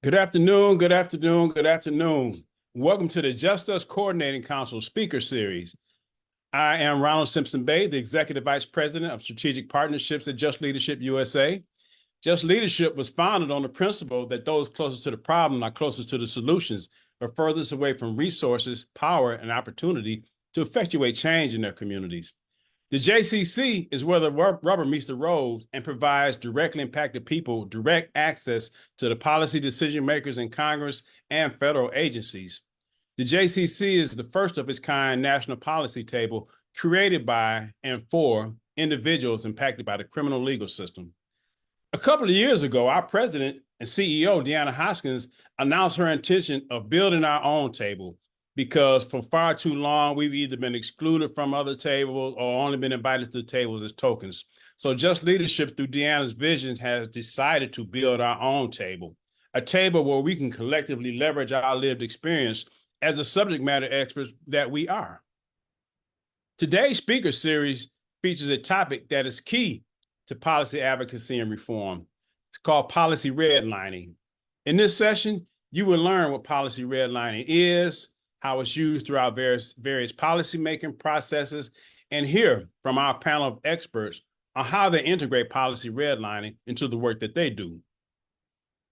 Good afternoon, good afternoon, good afternoon. Welcome to the Just Us Coordinating Council Speaker Series. I am Ronald Simpson Bay, the Executive Vice President of Strategic Partnerships at Just Leadership USA. Just Leadership was founded on the principle that those closest to the problem are closest to the solutions, or furthest away from resources, power, and opportunity to effectuate change in their communities. The JCC is where the rubber meets the road and provides directly impacted people direct access to the policy decision makers in Congress and federal agencies. The JCC is the first of its kind national policy table created by and for individuals impacted by the criminal legal system. A couple of years ago, our president and CEO, Deanna Hoskins, announced her intention of building our own table because for far too long, we've either been excluded from other tables or only been invited to the tables as tokens. So Just Leadership, through Deanna's vision, has decided to build our own table, a table where we can collectively leverage our lived experience as the subject matter experts that we are. Today's speaker series features a topic that is key to policy advocacy and reform. It's called policy redlining. In this session, you will learn what policy redlining is, how it's used throughout various policymaking processes, and hear from our panel of experts on how they integrate policy redlining into the work that they do.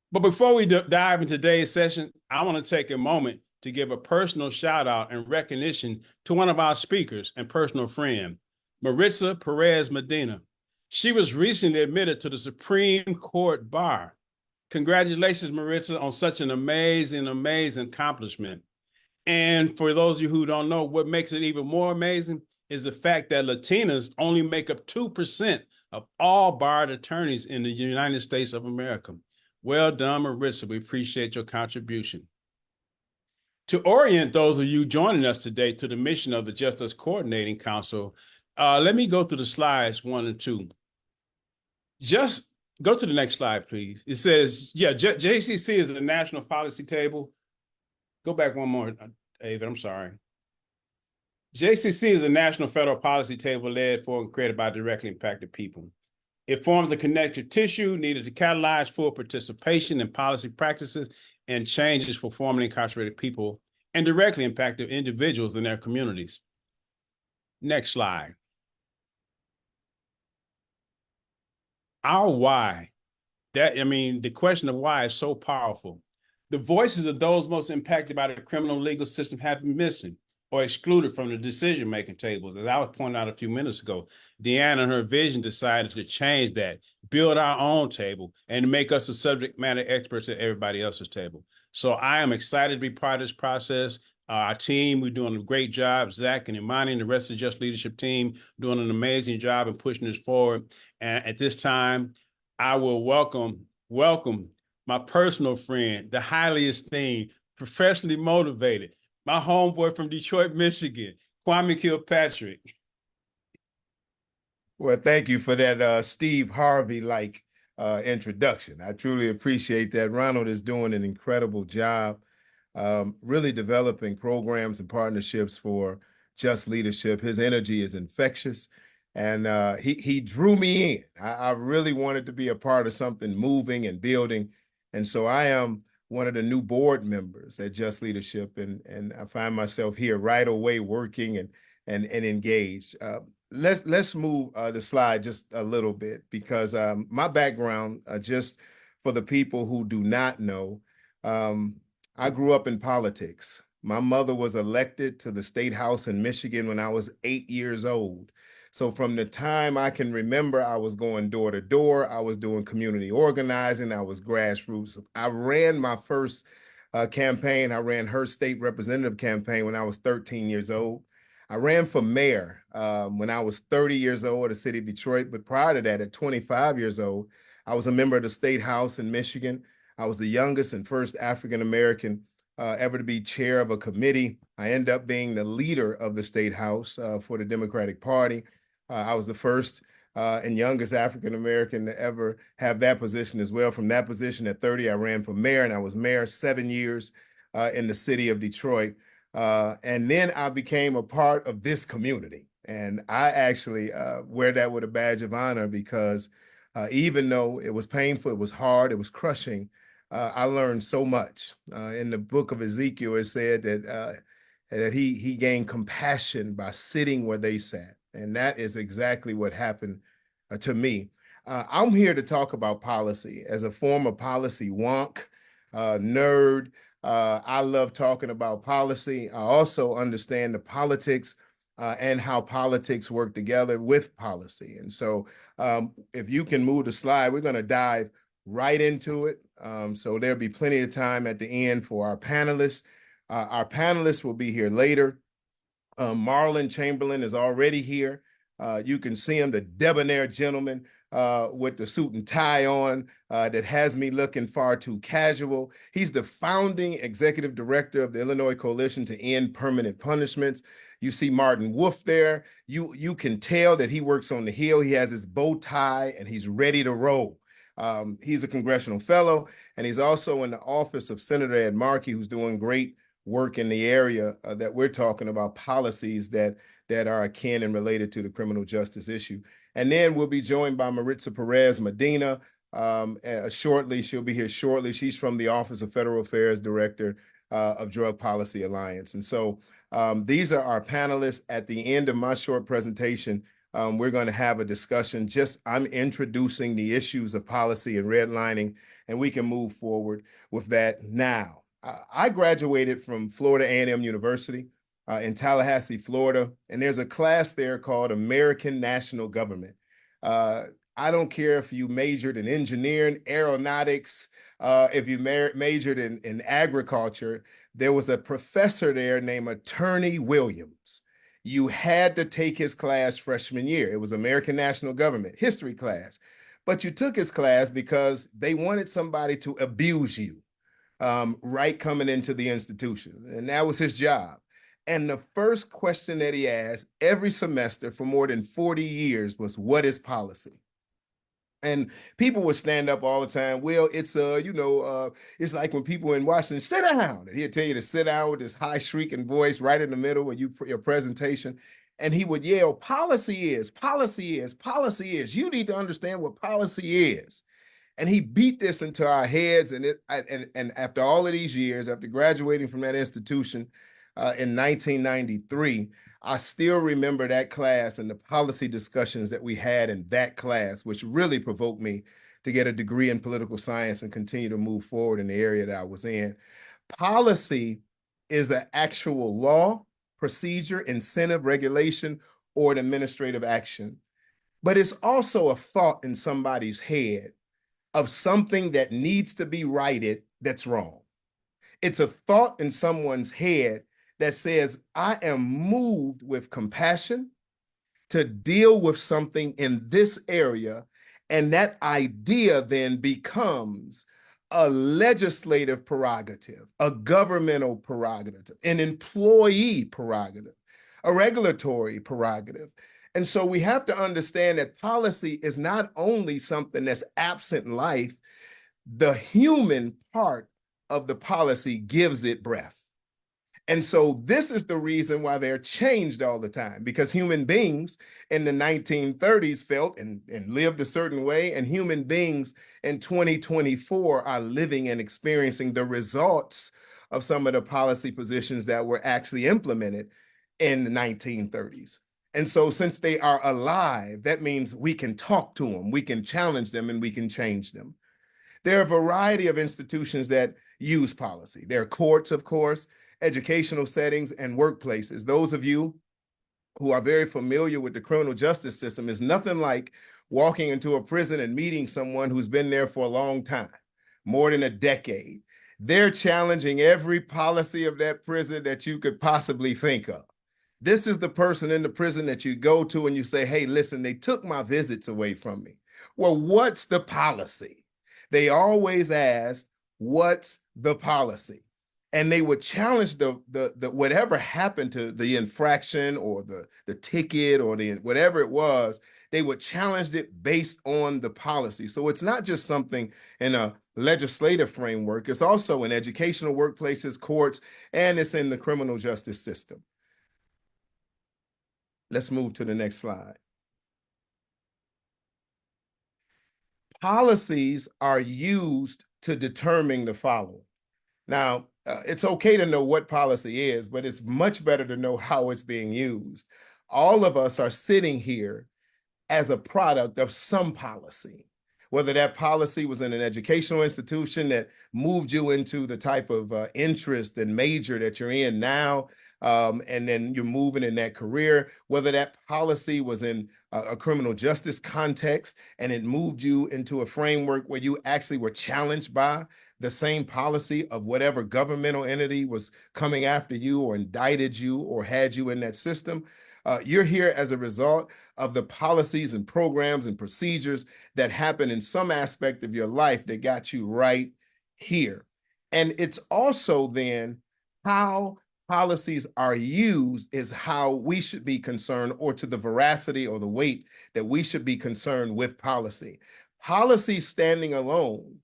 But before we dive into today's session, I want to take a moment to give a personal shout out and recognition to one of our speakers and personal friend, Maritza Perez Medina. She was recently admitted to the Supreme Court bar. Congratulations, Maritza, on such an amazing accomplishment. And for those of you who don't know, what makes it even more amazing is the fact that Latinas only make up 2% of all barred attorneys in the United States of America. Well done, Maritza. We appreciate your contribution. To orient those of you joining us today to the mission of the Just Us Coordinating Council, let me go through the slides 1 and 2. Just go to the next slide, please. It says, JCC is a national policy table. Go back one more, David, I'm sorry. JCC is a national federal policy table led for and created by directly impacted people. It forms the connective tissue needed to catalyze full participation in policy practices and changes for formerly incarcerated people and directly impacted individuals in their communities. Next slide. Our why. The question of why is so powerful. The voices of those most impacted by the criminal legal system have been missing or excluded from the decision-making tables. As I was pointing out a few minutes ago, Deanna and her vision decided to change that, build our own table, and make us the subject matter experts at everybody else's table. So I am excited to be part of this process. Our team, we're doing a great job. Zach and Imani and the rest of the Just Leadership team doing an amazing job in pushing this forward. And at this time, I will welcome my personal friend, the highly esteemed, professionally motivated, my homeboy from Detroit, Michigan, Kwame Kilpatrick. Well, thank you for that Steve Harvey-like introduction. I truly appreciate that. Ronald is doing an incredible job, really developing programs and partnerships for Just Leadership. His energy is infectious, and he drew me in. I really wanted to be a part of something moving and building, and so I am one of the new board members at Just Leadership, and I find myself here right away working and engaged. Let's move the slide just a little bit because my background, just for the people who do not know, I grew up in politics. My mother was elected to the state house in Michigan when I was 8 years old. So from the time I can remember, I was going door to door. I was doing community organizing. I was grassroots. I ran my first campaign. I ran her state representative campaign when I was 13 years old. I ran for mayor when I was 30 years old at the city of Detroit. But prior to that, at 25 years old, I was a member of the state house in Michigan. I was the youngest and first African-American ever to be chair of a committee. I ended up being the leader of the state house for the Democratic Party. I was the first and youngest African-American to ever have that position as well. From that position at 30, I ran for mayor, and I was mayor 7 years in the city of Detroit. And then I became a part of this community. And I actually wear that with a badge of honor because even though it was painful, it was hard, it was crushing, I learned so much. In the book of Ezekiel, it said that he gained compassion by sitting where they sat. And that is exactly what happened to me. I'm here to talk about policy as a former policy wonk, nerd. I love talking about policy. I also understand the politics and how politics work together with policy. And so if you can move the slide, we're going to dive right into it. So there'll be plenty of time at the end for our panelists. Our panelists will be here later. Marlon Chamberlain is already here. You can see him, the debonair gentleman with the suit and tie on that has me looking far too casual. He's the founding executive director of the Illinois Coalition to End Permanent Punishments. You see Martin Wolf there. You can tell that he works on the Hill. He has his bow tie and he's ready to roll. He's a congressional fellow, and he's also in the office of Senator Ed Markey, who's doing great work in the area that we're talking about, policies that are akin and related to the criminal justice issue. And then we'll be joined by Maritza Perez Medina shortly. She'll be here shortly. She's from the Office of Federal Affairs Director of Drug Policy Alliance. And so these are our panelists. At the end of my short presentation, we're going to have a discussion. I'm introducing the issues of policy and redlining, and we can move forward with that now. I graduated from Florida A&M University in Tallahassee, Florida, and there's a class there called American National Government. I don't care if you majored in engineering, aeronautics, if you majored in agriculture. There was a professor there named Attorney Williams. You had to take his class freshman year. It was American National Government, history class. But you took his class because they wanted somebody to abuse you right coming into the institution. And that was his job. And the first question that he asked every semester for more than 40 years was, what is policy? And people would stand up all the time. Well, it's it's like when people in Washington, sit down. And he'd tell you to sit down with this high shrieking voice right in the middle when your presentation. And he would yell, policy is, policy is, policy is. You need to understand what policy is. And he beat this into our heads. And after all of these years, after graduating from that institution in 1993, I still remember that class and the policy discussions that we had in that class, which really provoked me to get a degree in political science and continue to move forward in the area that I was in. Policy is an actual law, procedure, incentive, regulation, or an administrative action. But it's also a thought in somebody's head of something that needs to be righted that's wrong. It's a thought in someone's head that says, I am moved with compassion to deal with something in this area, and that idea then becomes a legislative prerogative, a governmental prerogative, an employee prerogative, a regulatory prerogative. And so we have to understand that policy is not only something that's absent in life, the human part of the policy gives it breath. And so this is the reason why they're changed all the time, because human beings in the 1930s felt and lived a certain way, and human beings in 2024 are living and experiencing the results of some of the policy positions that were actually implemented in the 1930s. And so since they are alive, that means we can talk to them, we can challenge them, and we can change them. There are a variety of institutions that use policy. There are courts, of course, educational settings, and workplaces. Those of you who are very familiar with the criminal justice system, is nothing like walking into a prison and meeting someone who's been there for a long time, more than a decade. They're challenging every policy of that prison that you could possibly think of. This is the person in the prison that you go to and you say, hey, listen, they took my visits away from me. Well, what's the policy? They always ask, what's the policy? And they would challenge the whatever happened to the infraction or the ticket or the whatever it was, they would challenge it based on the policy. So it's not just something in a legislative framework, it's also in educational workplaces, courts, and it's in the criminal justice system. Let's move to the next slide. Policies are used to determine the following. Now, it's okay to know what policy is, but it's much better to know how it's being used. All of us are sitting here as a product of some policy, whether that policy was in an educational institution that moved you into the type of interest and major that you're in now, and then you're moving in that career, whether that policy was in a criminal justice context and it moved you into a framework where you actually were challenged by the same policy of whatever governmental entity was coming after you or indicted you or had you in that system. You're here as a result of the policies and programs and procedures that happen in some aspect of your life that got you right here. And it's also then how policies are used is how we should be concerned, or to the veracity or the weight that we should be concerned with policy. Policies standing alone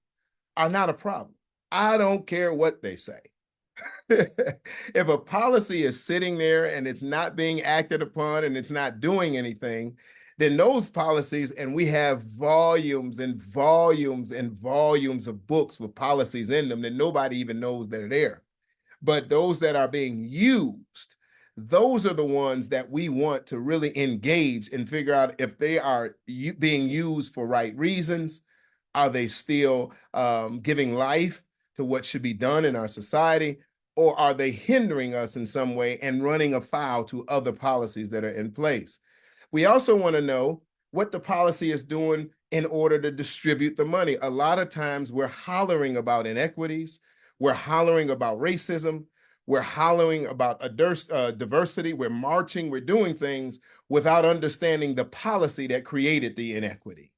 are not a problem. I don't care what they say. If a policy is sitting there and it's not being acted upon and it's not doing anything, then those policies, and we have volumes and volumes and volumes of books with policies in them that nobody even knows they're there. But those that are being used, those are the ones that we want to really engage and figure out if they are being used for right reasons. Are they still giving life to what should be done in our society? Or are they hindering us in some way and running afoul to other policies that are in place? We also want to know what the policy is doing in order to distribute the money. A lot of times we're hollering about inequities. We're hollering about racism. We're hollering about diversity. We're marching. We're doing things without understanding the policy that created the inequity.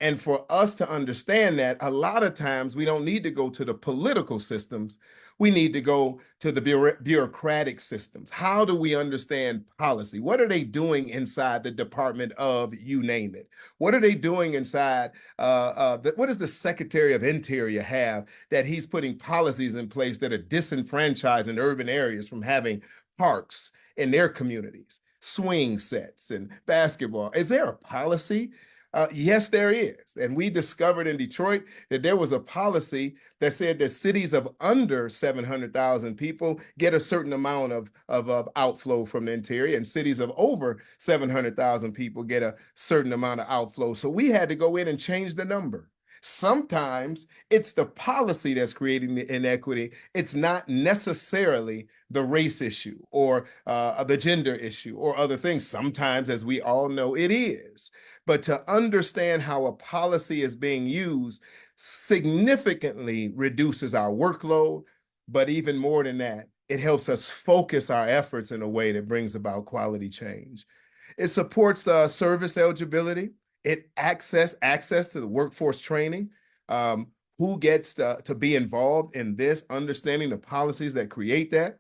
And for us to understand that, a lot of times we don't need to go to the political systems. We need to go to the bureaucratic systems. How do we understand policy? What are they doing inside the Department of you name it? What are they doing inside? What does the Secretary of Interior have that he's putting policies in place that are disenfranchising urban areas from having parks in their communities, swing sets and basketball? Is there a policy? Yes, there is. And we discovered in Detroit that there was a policy that said that cities of under 700,000 people get a certain amount of outflow from the interior, and cities of over 700,000 people get a certain amount of outflow. So we had to go in and change the number. Sometimes it's the policy that's creating the inequity. It's not necessarily the race issue or the gender issue or other things. Sometimes, as we all know, it is. But to understand how a policy is being used significantly reduces our workload. But even more than that, it helps us focus our efforts in a way that brings about quality change. It supports service eligibility. It access to the workforce training. Who gets to be involved in this, understanding the policies that create that.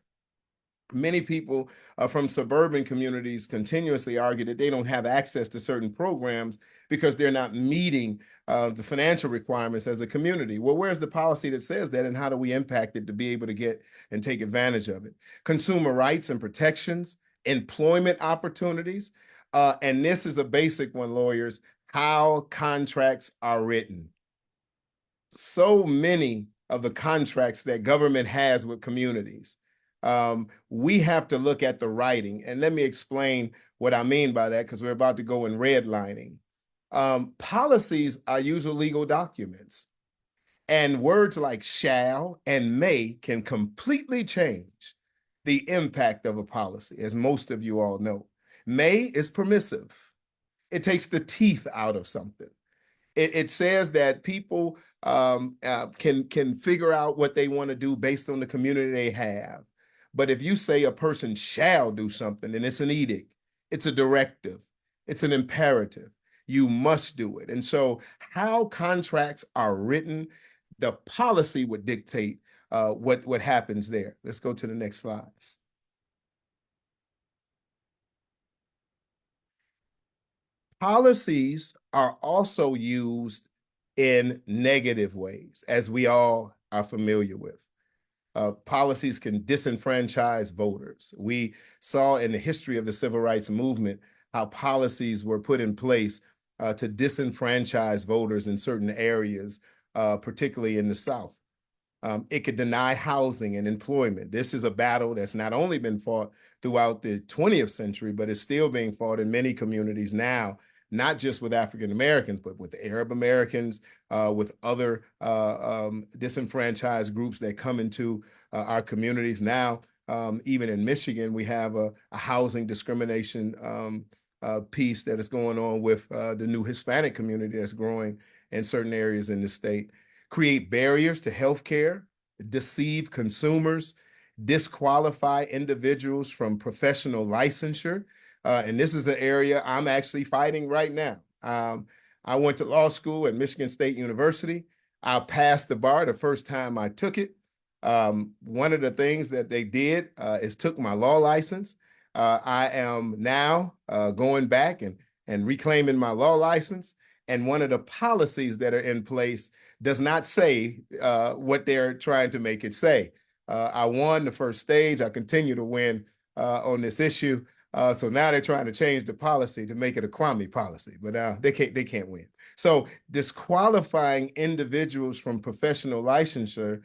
Many people from suburban communities continuously argue that they don't have access to certain programs because they're not meeting the financial requirements as a community. Well, where's the policy that says that, and how do we impact it to be able to get and take advantage of it? Consumer rights and protections, employment opportunities, and this is a basic one, lawyers, how contracts are written. So many of the contracts that government has with communities, we have to look at the writing. And let me explain what I mean by that, because we're about to go in redlining. Policies are usually legal documents. And words like shall and may can completely change the impact of a policy, as most of you all know. May is permissive. It takes the teeth out of something. It says that people can figure out what they want to do based on the community they have. But if you say a person shall do something, then it's an edict, it's a directive, it's an imperative. You must do it. And so how contracts are written, the policy would dictate what happens there. Let's go to the next slide. Policies are also used in negative ways, as we all are familiar with. Policies can disenfranchise voters. We saw in the history of the civil rights movement how policies were put in place to disenfranchise voters in certain areas particularly in the South. It could deny housing and employment. This is a battle that's not only been fought throughout the 20th century, but it's still being fought in many communities now, not just with African Americans, but with Arab Americans, with other disenfranchised groups that come into our communities now. Even in Michigan, we have a housing discrimination piece that is going on with the new Hispanic community that's growing in certain areas in the state. Create barriers to healthcare, deceive consumers, disqualify individuals from professional licensure. And this is the area I'm actually fighting right now. I went to law school at Michigan State University. I passed the bar the first time I took it. One of the things that they did is took my law license. I am now going back and reclaiming my law license. And one of the policies that are in place does not say what they're trying to make it say. I won the first stage. I continue to win on this issue. So now they're trying to change the policy to make it a Kwame policy, but they can't win. So disqualifying individuals from professional licensure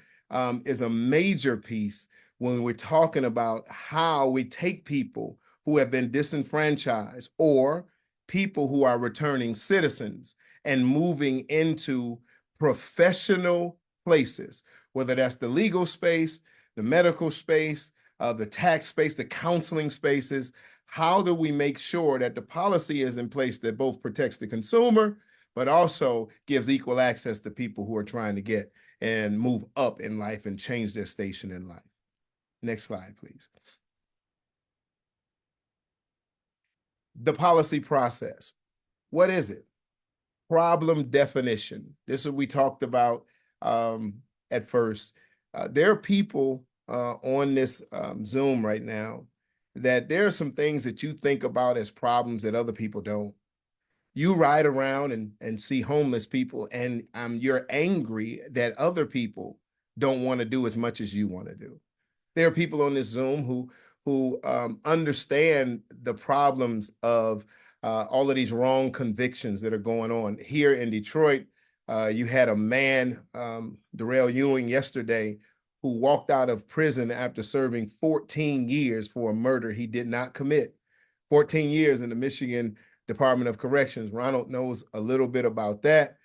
is a major piece when we're talking about how we take people who have been disenfranchised or people who are returning citizens and moving into professional places, whether that's the legal space, the medical space, the tax space, the counseling spaces. How do we make sure that the policy is in place that both protects the consumer, but also gives equal access to people who are trying to get and move up in life and change their station in life? Next slide, please. The policy process. What is it? Problem definition. This is what we talked about at first. There are people on this Zoom right now that there are some things that you think about as problems that other people don't. You ride around and see homeless people, and you're angry that other people don't want to do as much as you want to do. There are people on this Zoom who understand the problems of all of these wrong convictions that are going on. Here in Detroit, you had a man, Darrell Ewing, yesterday, who walked out of prison after serving 14 years for a murder he did not commit. 14 years in the Michigan Department of Corrections. Ronald knows a little bit about that.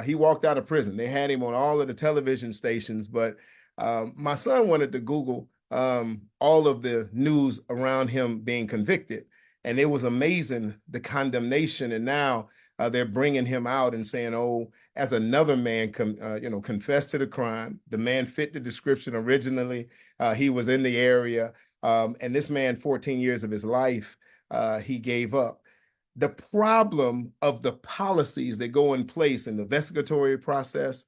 He walked out of prison. They had him on all of the television stations, but my son wanted to Google all of the news around him being convicted. And it was amazing, the condemnation. And now they're bringing him out and saying, oh, as another man confessed to the crime. The man fit the description originally. He was in the area. And this man, 14 years of his life, he gave up. The problem of the policies that go in place in the investigatory process,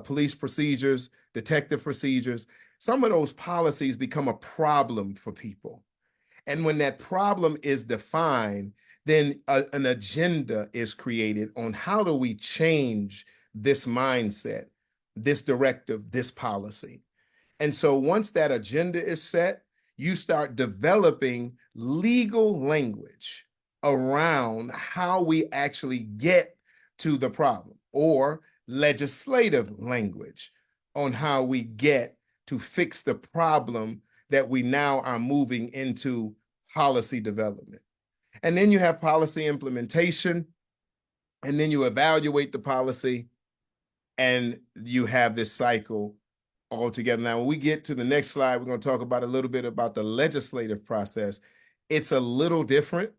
police procedures, detective procedures, some of those policies become a problem for people. And when that problem is defined, then an agenda is created on how do we change this mindset, this directive, this policy. And so once that agenda is set, you start developing legal language around how we actually get to the problem, or legislative language on how we get to fix the problem that we now are moving into policy development. And then you have policy implementation, and then you evaluate the policy, and you have this cycle all together. Now, when we get to the next slide, we're going to talk about a little bit about the legislative process. It's a little different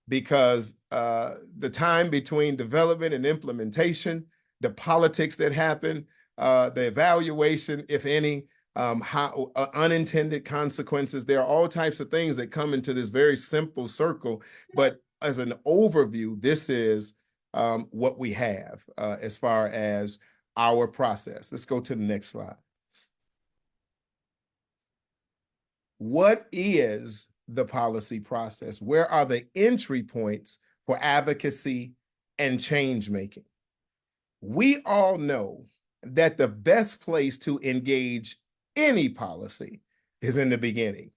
because the time between development and implementation, the politics that happen, the evaluation, if any, how unintended consequences, there are all types of things that come into this very simple circle. But as an overview, this is what we have as far as our process. Let's go to the next slide. What is the policy process? Where are the entry points for advocacy and change making? We all know that the best place to engage any policy is in the beginning.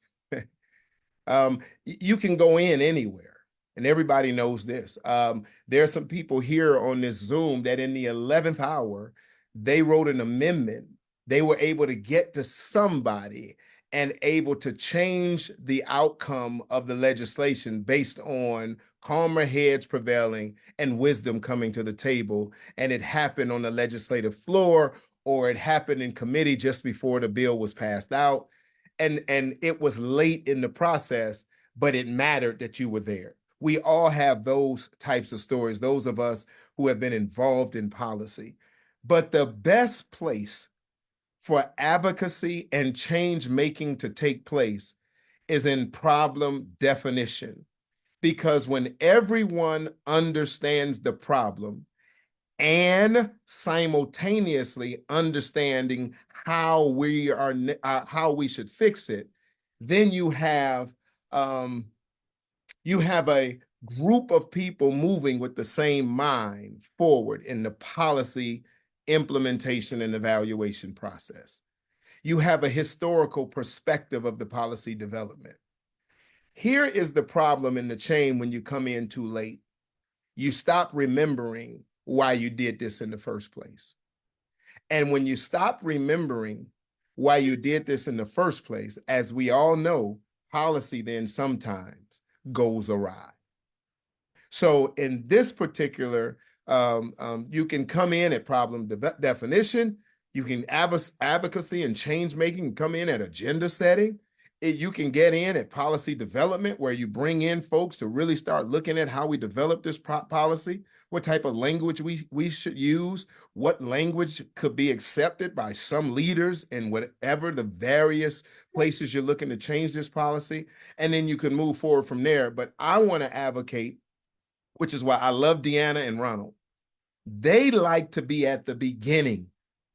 You can go in anywhere, and everybody knows this. There are some people here on this Zoom that in the 11th hour they wrote an amendment. They were able to get to somebody and able to change the outcome of the legislation based on calmer heads prevailing and wisdom coming to the table. And it happened on the legislative floor, or it happened in committee just before the bill was passed out. And it was late in the process, but it mattered that you were there. We all have those types of stories, those of us who have been involved in policy. But the best place for advocacy and change making to take place is in problem definition. Because when everyone understands the problem and simultaneously understanding how we should fix it, then you have a group of people moving with the same mind forward in the policy implementation and evaluation process. You have a historical perspective of the policy development. Here is the problem in the chain when you come in too late. You stop remembering why you did this in the first place. And when you stop remembering why you did this in the first place, as we all know, policy then sometimes goes awry. So in this particular, you can come in at problem definition, you can advocacy and change making, come in at agenda setting. You can get in at policy development, where you bring in folks to really start looking at how we develop this policy, what type of language we should use, what language could be accepted by some leaders in whatever the various places you're looking to change this policy. And then you can move forward from there. But I want to advocate, which is why I love Deanna and Ronald. They like to be at the beginning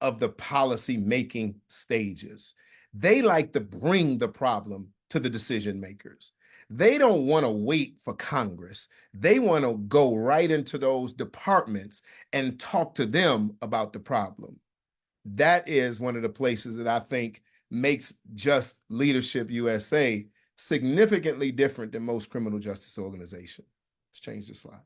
of the policy making stages. They like to bring the problem to the decision makers. They don't want to wait for Congress. They want to go right into those departments and talk to them about the problem. That is one of the places that I think makes Just Leadership USA significantly different than most criminal justice organizations. Let's change the slide.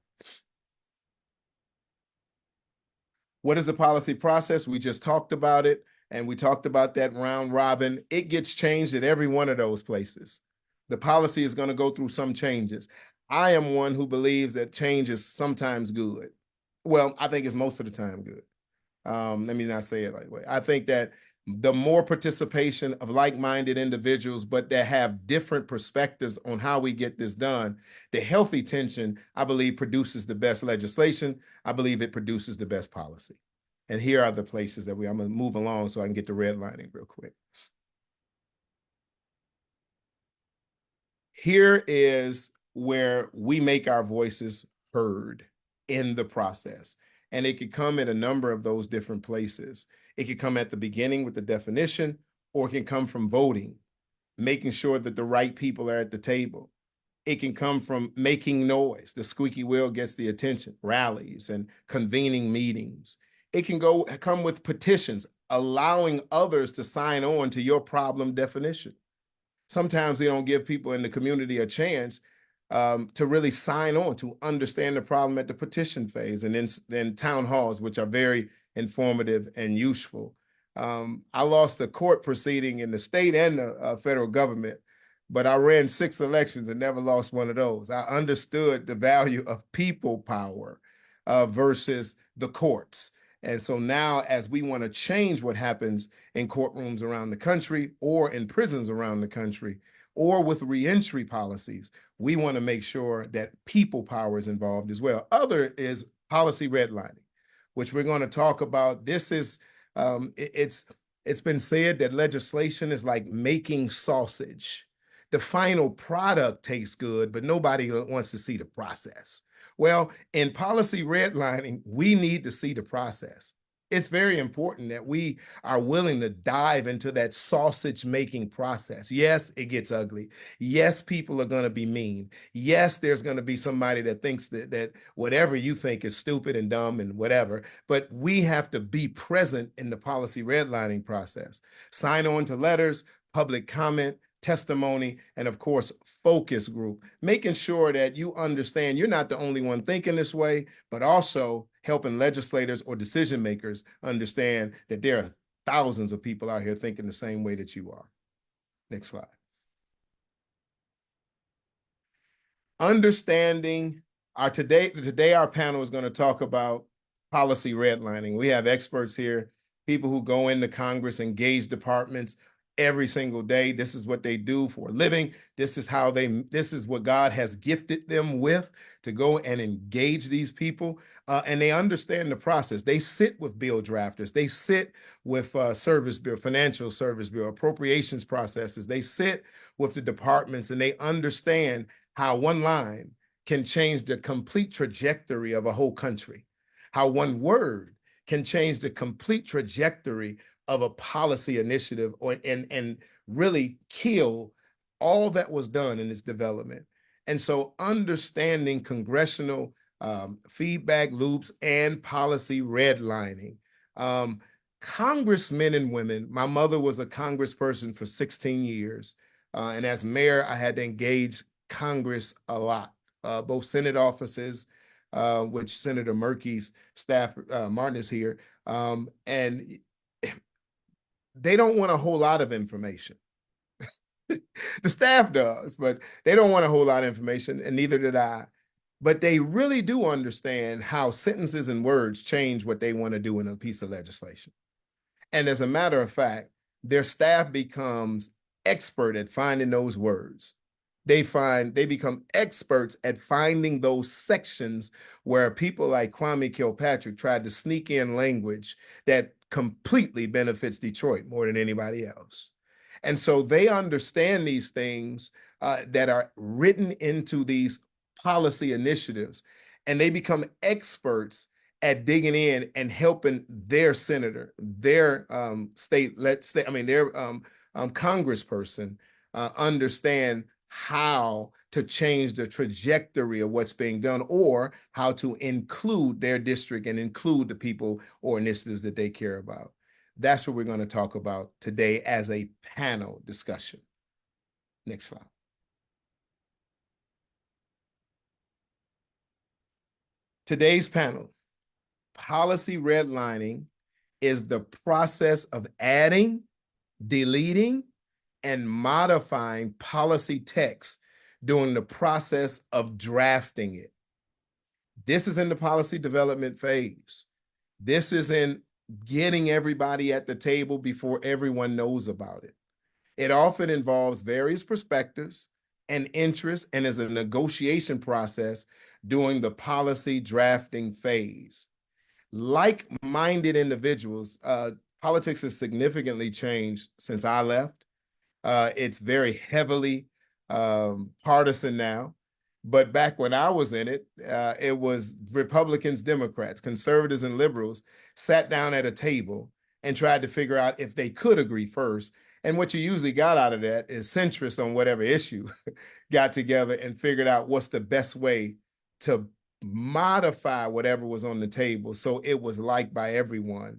What is the policy process? We just talked about it, and we talked about that round robin. It gets changed at every one of those places. The policy is going to go through some changes. I am one who believes that change is sometimes good. Well, I think it's most of the time good. Let me not say it that way. I think that the more participation of like-minded individuals, but that have different perspectives on how we get this done, the healthy tension, I believe, produces the best legislation. I believe it produces the best policy. And here are the places that I'm going to move along so I can get to redlining real quick. Here is where we make our voices heard in the process. And it could come at a number of those different places. It could come at the beginning with the definition, or it can come from voting, making sure that the right people are at the table. It can come from making noise. The squeaky wheel gets the attention, rallies and convening meetings. It can come with petitions, allowing others to sign on to your problem definition. Sometimes we don't give people in the community a chance to really sign on, to understand the problem at the petition phase, and then town halls, which are very informative and useful. I lost a court proceeding in the state and the federal government, but I ran 6 elections and never lost one of those. I understood the value of people power versus the courts. And so now, as we want to change what happens in courtrooms around the country, or in prisons around the country, or with reentry policies, we want to make sure that people power is involved as well. Other is policy redlining, which we're going to talk about. This is, it's been said that legislation is like making sausage. The final product tastes good, but nobody wants to see the process. Well, in policy redlining, we need to see the process. It's very important that we are willing to dive into that sausage making process. Yes, it gets ugly. Yes, people are going to be mean. Yes, there's going to be somebody that thinks that whatever you think is stupid and dumb and whatever, but we have to be present in the policy redlining process. Sign on to letters, public comment, testimony, and of course, focus group, making sure that you understand you're not the only one thinking this way, but also helping legislators or decision makers understand that there are thousands of people out here thinking the same way that you are. Next slide. Understanding today our panel is going to talk about policy redlining. We have experts here, people who go into Congress, engage departments every single day. This is what they do for a living. This is what God has gifted them with, to go and engage these people. And they understand the process. They sit with bill drafters. They sit with service bill, financial service bill, appropriations processes. They sit with the departments, and they understand how one line can change the complete trajectory of a whole country, how one word can change the complete trajectory of a policy initiative, and really kill all that was done in its development. And so understanding congressional feedback loops and policy redlining. Congressmen and women, my mother was a congressperson for 16 years. And as mayor, I had to engage Congress a lot, both Senate offices, which Senator Markey's staff, Martin is here, and they don't want a whole lot of information. The staff does, but they don't want a whole lot of information, and neither did I. But they really do understand how sentences and words change what they want to do in a piece of legislation. And as a matter of fact, their staff becomes expert at finding those words. They become experts at finding those sections where people like Kwame Kilpatrick tried to sneak in language that completely benefits Detroit more than anybody else. And so they understand these things that are written into these policy initiatives, and they become experts at digging in and helping their senator, their congressperson understand how to change the trajectory of what's being done, or how to include their district and include the people or initiatives that they care about. That's what we're going to talk about today as a panel discussion. Next slide. Today's panel, policy redlining, is the process of adding, deleting, and modifying policy text during the process of drafting it. This is in the policy development phase. This is in getting everybody at the table before everyone knows about it. It often involves various perspectives and interests, and is a negotiation process during the policy drafting phase. Like-minded individuals, politics has significantly changed since I left. It's very heavily partisan now. But back when I was in it, it was Republicans, Democrats, conservatives, and liberals sat down at a table and tried to figure out if they could agree first. And what you usually got out of that is centrists on whatever issue got together and figured out what's the best way to modify whatever was on the table so it was liked by everyone.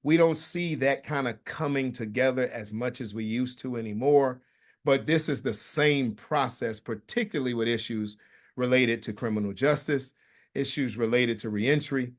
We don't see that kind of coming together as much as we used to anymore, but this is the same process, particularly with issues related to criminal justice, issues related to reentry,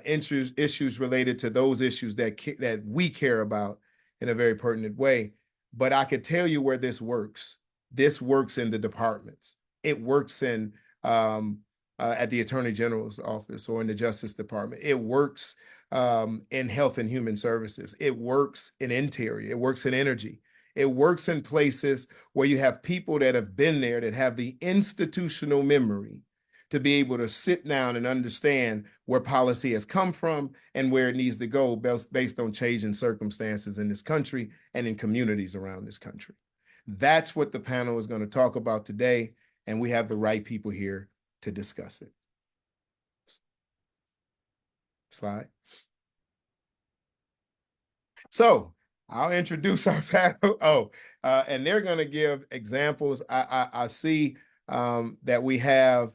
issues related to those issues that we care about in a very pertinent way. But I could tell you where this works. This works in the departments. It works in at the Attorney General's office or in the Justice Department. It works in Health and Human Services. It works in Interior. It works in Energy. It works in places where you have people that have been there, that have the institutional memory to be able to sit down and understand where policy has come from and where it needs to go based on changing circumstances in this country and in communities around this country. That's what the panel is going to talk about today, and we have the right people here to discuss it. Slide. So I'll introduce our panel. And they're going to give examples. I see that we have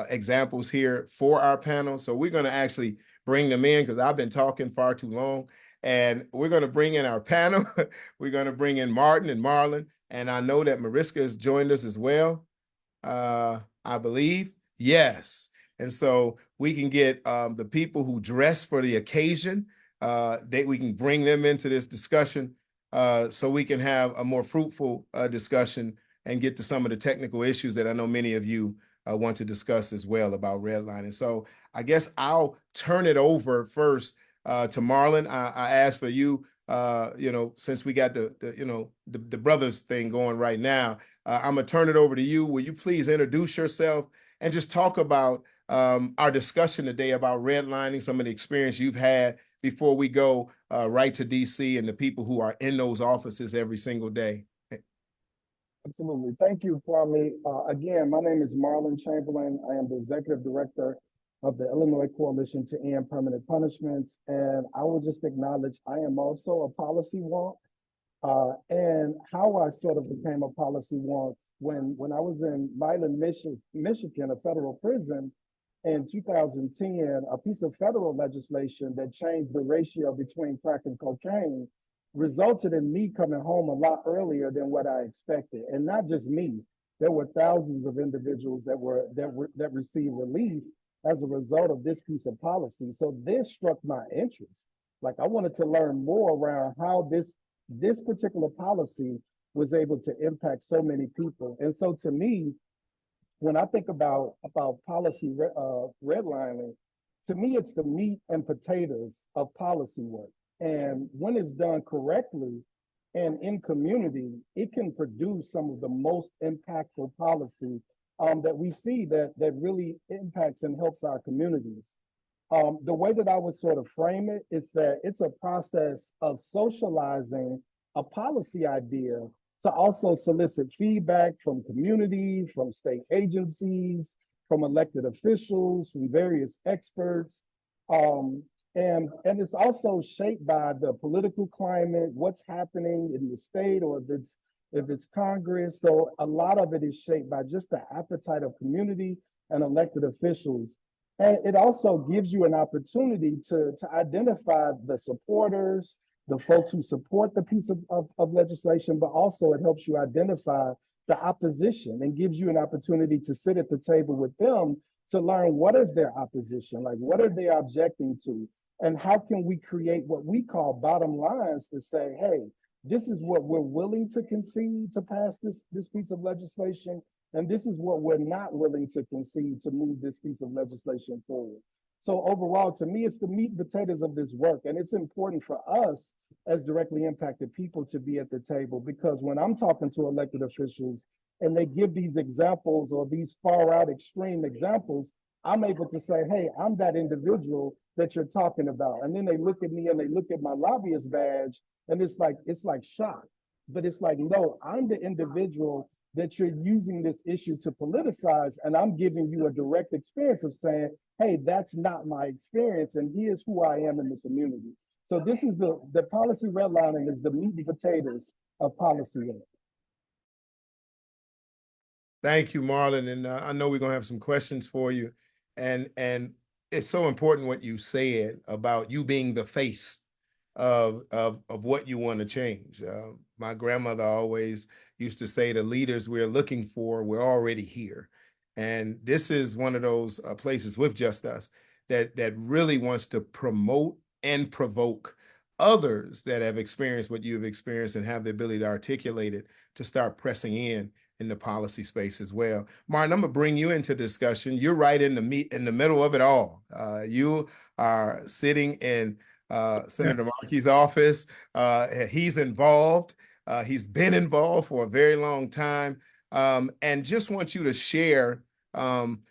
examples here for our panel. So we're going to actually bring them in because I've been talking far too long. And we're going to bring in our panel. We're going to bring in Martin and Marlon. And I know that Maritza has joined us as well, I believe. Yes. And so we can get the people who dress for the occasion, we can bring them into this discussion so we can have a more fruitful discussion and get to some of the technical issues that I know many of you want to discuss as well about redlining. So I guess I'll turn it over first to Marlon. I asked for you, since we got the brothers thing going right now, I'm gonna turn it over to you. Will you please introduce yourself and just talk about our discussion today about redlining, some of the experience you've had before we go right to DC and the people who are in those offices every single day. Absolutely. Thank you, Kwame. Again, my name is Marlon Chamberlain. I am the Executive Director of the Illinois Coalition to End Permanent Punishments. And I will just acknowledge I am also a policy wonk. And how I sort of became a policy wonk when I was in Milan, Michigan, a federal prison in 2010, a piece of federal legislation that changed the ratio between crack and cocaine resulted in me coming home a lot earlier than what I expected. And not just me, there were thousands of individuals that received relief as a result of this piece of policy. So this struck my interest. Like I wanted to learn more around how this particular policy was able to impact so many people. And so to me, when I think about policy redlining, to me, it's the meat and potatoes of policy work. And when it's done correctly and in community, it can produce some of the most impactful policy that we see that really impacts and helps our communities. The way that I would sort of frame it is that it's a process of socializing a policy idea to also solicit feedback from community, from state agencies, from elected officials, from various experts. And it's also shaped by the political climate, what's happening in the state, or if it's Congress. So a lot of it is shaped by just the appetite of community and elected officials. And it also gives you an opportunity to identify the supporters, the folks who support the piece of legislation, but also it helps you identify the opposition and gives you an opportunity to sit at the table with them to learn what is their opposition, like what are they objecting to, and how can we create what we call bottom lines to say, hey, this is what we're willing to concede to pass this piece of legislation, and this is what we're not willing to concede to move this piece of legislation forward. So overall, to me, it's the meat and potatoes of this work. And it's important for us as directly impacted people to be at the table, because when I'm talking to elected officials and they give these examples or these far out extreme examples, I'm able to say, hey, I'm that individual that you're talking about. And then they look at me and they look at my lobbyist badge and it's like shock. But it's like, no, I'm the individual that you're using this issue to politicize, and I'm giving you a direct experience of saying, hey, that's not my experience, and here's who I am in the community. So this is the policy redlining is the meat and potatoes of policy work. Thank you, Marlon. And I know we're going to have some questions for you. And it's so important what you said about you being the face of what you want to change. My grandmother always used to say the leaders we're looking for, we're already here. And this is one of those places with Just Us that really wants to promote and provoke others that have experienced what you've experienced and have the ability to articulate it to start pressing in the policy space as well. Martin, I'm gonna bring you into discussion. You're right in the middle of it all. You are sitting in Senator Markey's office. He's involved. He's been involved for a very long time, and just want you to share,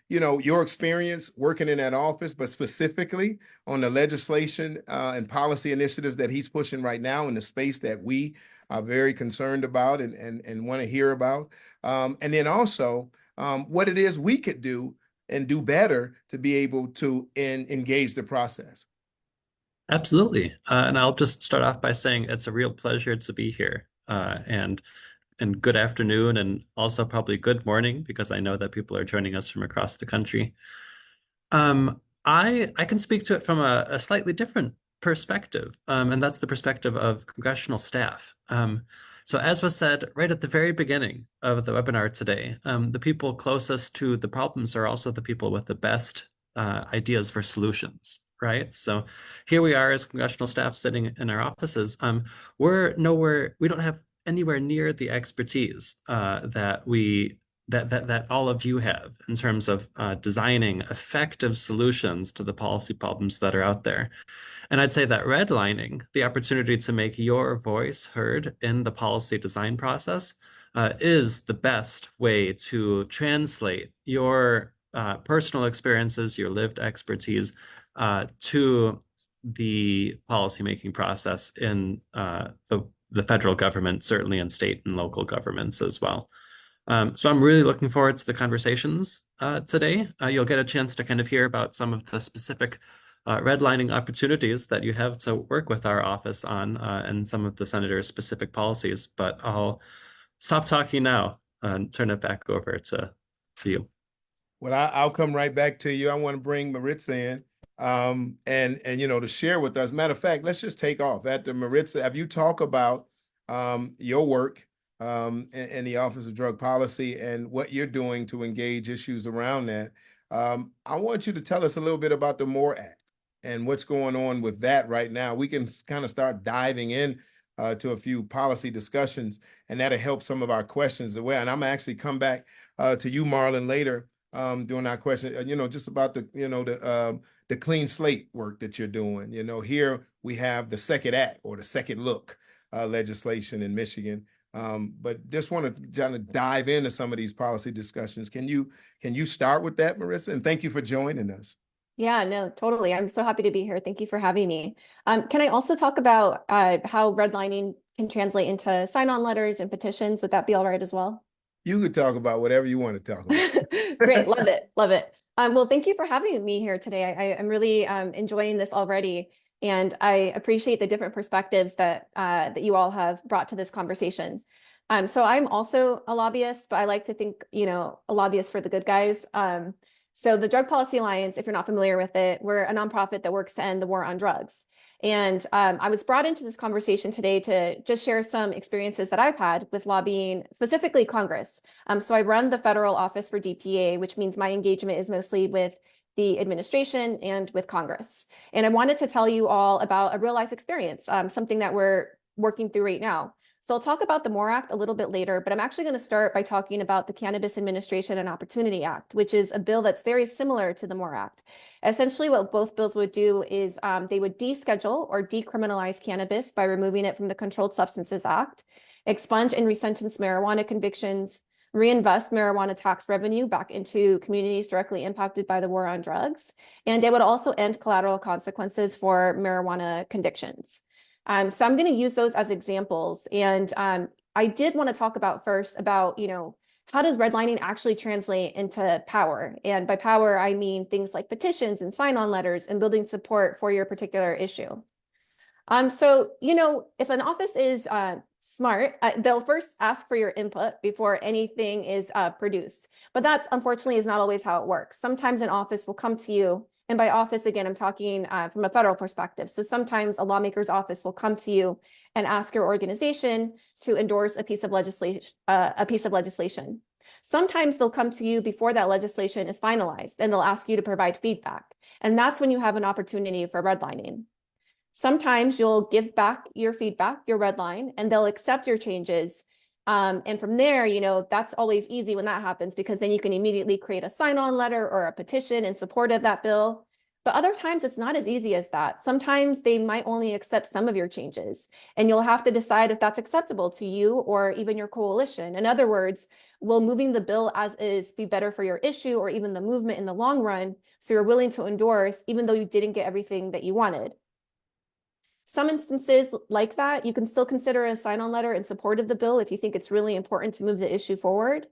your experience working in that office, but specifically on the legislation and policy initiatives that he's pushing right now in the space that we are very concerned about and want to hear about, and then also what it is we could do and do better to be able to engage the process. Absolutely. And I'll just start off by saying it's a real pleasure to be here. And good afternoon, and also probably good morning, because I know that people are joining us from across the country. I can speak to it from a slightly different perspective, and that's the perspective of congressional staff. So as was said right at the very beginning of the webinar today, the people closest to the problems are also the people with the best ideas for solutions, right? So here we are as congressional staff sitting in our offices. We don't have anywhere near the expertise that all of you have in terms of designing effective solutions to the policy problems that are out there. And I'd say that redlining, the opportunity to make your voice heard in the policy design process, is the best way to translate your personal experiences, your lived expertise, to the policymaking process in the federal government, certainly in state and local governments as well. So I'm really looking forward to the conversations today. You'll get a chance to kind of hear about some of the specific redlining opportunities that you have to work with our office on and some of the senator's specific policies. But I'll stop talking now and turn it back over to you. Well, I'll come right back to you. I want to bring Maritza in and to share with us. Matter of fact, let's just take off. After Maritza, have you talk about your work in the Office of Drug Policy and what you're doing to engage issues around that. I want you to tell us a little bit about the MORE Act and what's going on with that right now. We can kind of start diving in to a few policy discussions, and that'll help some of our questions as well. And I'm gonna actually come back to you, Marlon, later during our question, just about the clean slate work that you're doing. Here we have the Second Act or the Second Look legislation in Michigan. But just want to kind of dive into some of these policy discussions. Can you start with that, Maritza? And thank you for joining us. Yeah, no, totally. I'm so happy to be here. Thank you for having me. Can I also talk about how redlining can translate into sign-on letters and petitions? Would that be all right as well? You could talk about whatever you want to talk about. Great, love it, love it. Well, thank you for having me here today. I'm really enjoying this already, and I appreciate the different perspectives that you all have brought to this conversation. So I'm also a lobbyist, but I like to think, a lobbyist for the good guys. So the Drug Policy Alliance, if you're not familiar with it, we're a nonprofit that works to end the war on drugs. And I was brought into this conversation today to just share some experiences that I've had with lobbying, specifically Congress. So I run the federal office for DPA, which means my engagement is mostly with the administration and with Congress. And I wanted to tell you all about a real life experience, something that we're working through right now. So I'll talk about the MORE Act a little bit later, but I'm actually going to start by talking about the Cannabis Administration and Opportunity Act, which is a bill that's very similar to the MORE Act. Essentially, what both bills would do is they would deschedule or decriminalize cannabis by removing it from the Controlled Substances Act, expunge and resentence marijuana convictions, reinvest marijuana tax revenue back into communities directly impacted by the war on drugs, and it would also end collateral consequences for marijuana convictions. So I'm going to use those as examples. And I did want to talk about first about, how does redlining actually translate into power? And by power, I mean things like petitions and sign-on letters and building support for your particular issue. So, if an office is smart, they'll first ask for your input before anything is produced. But that, unfortunately, is not always how it works. Sometimes an office will come to you. And by office, again, I'm talking from a federal perspective. So sometimes a lawmaker's office will come to you and ask your organization to endorse a piece of legislation. Sometimes they'll come to you before that legislation is finalized, and they'll ask you to provide feedback. And that's when you have an opportunity for redlining. Sometimes you'll give back your feedback, your redline, and they'll accept your changes. And from there, that's always easy when that happens, because then you can immediately create a sign-on letter or a petition in support of that bill. But other times it's not as easy as that. Sometimes they might only accept some of your changes, and you'll have to decide if that's acceptable to you or even your coalition. In other words, will moving the bill as is be better for your issue or even the movement in the long run, so you're willing to endorse even though you didn't get everything that you wanted? Some instances like that, you can still consider a sign-on letter in support of the bill if you think it's really important to move the issue forward.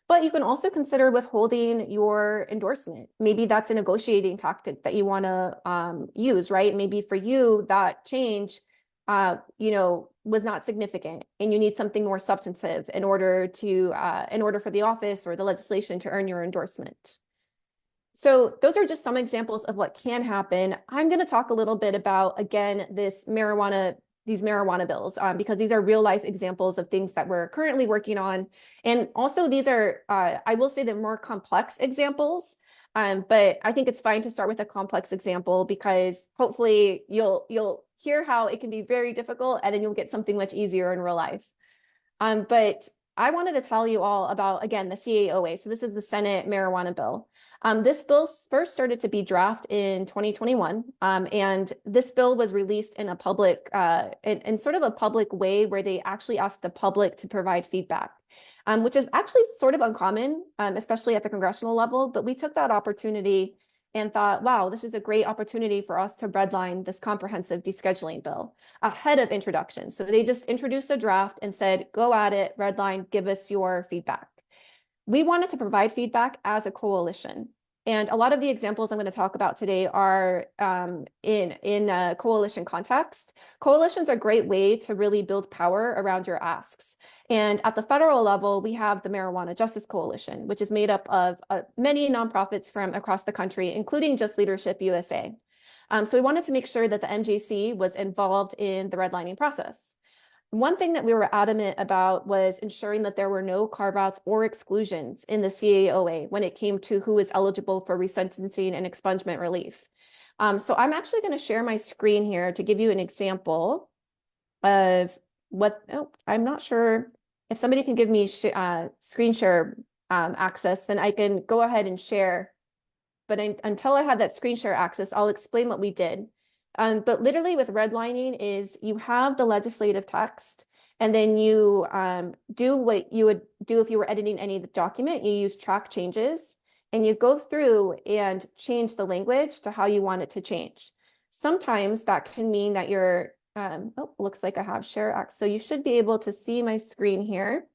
But you can also consider withholding your endorsement. Maybe that's a negotiating tactic that you want to use, right? Maybe for you, that change, was not significant, and you need something more substantive in order for the office or the legislation to earn your endorsement. So those are just some examples of what can happen. I'm going to talk a little bit about, again, these marijuana bills, because these are real life examples of things that we're currently working on. And also these are, I will say, they're more complex examples. But I think it's fine to start with a complex example because hopefully you'll hear how it can be very difficult and then you'll get something much easier in real life. But I wanted to tell you all about, again, the CAOA. So this is the Senate marijuana bill. This bill first started to be drafted in 2021, and this bill was released in a public, in sort of a public way where they actually asked the public to provide feedback, which is actually sort of uncommon, especially at the congressional level. But we took that opportunity and thought, wow, this is a great opportunity for us to redline this comprehensive descheduling bill ahead of introduction. So they just introduced a draft and said, go at it, redline, give us your feedback. We wanted to provide feedback as a coalition. And a lot of the examples I'm going to talk about today are in a coalition context. Coalitions are a great way to really build power around your asks. And at the federal level, we have the Marijuana Justice Coalition, which is made up of many nonprofits from across the country, including JustLeadershipUSA. So we wanted to make sure that the MJC was involved in the redlining process. One thing that we were adamant about was ensuring that there were no carve-outs or exclusions in the CAOA when it came to who is eligible for resentencing and expungement relief. So I'm actually going to share my screen here to give you an example of what, I'm not sure if somebody can give me screen share access, then I can go ahead and share. But until I have that screen share access, I'll explain what we did. But literally with redlining is you have the legislative text and then you do what you would do if you were editing any document. You use track changes and you go through and change the language to how you want it to change. Sometimes that can mean that you're, looks like I have share access. So you should be able to see my screen here.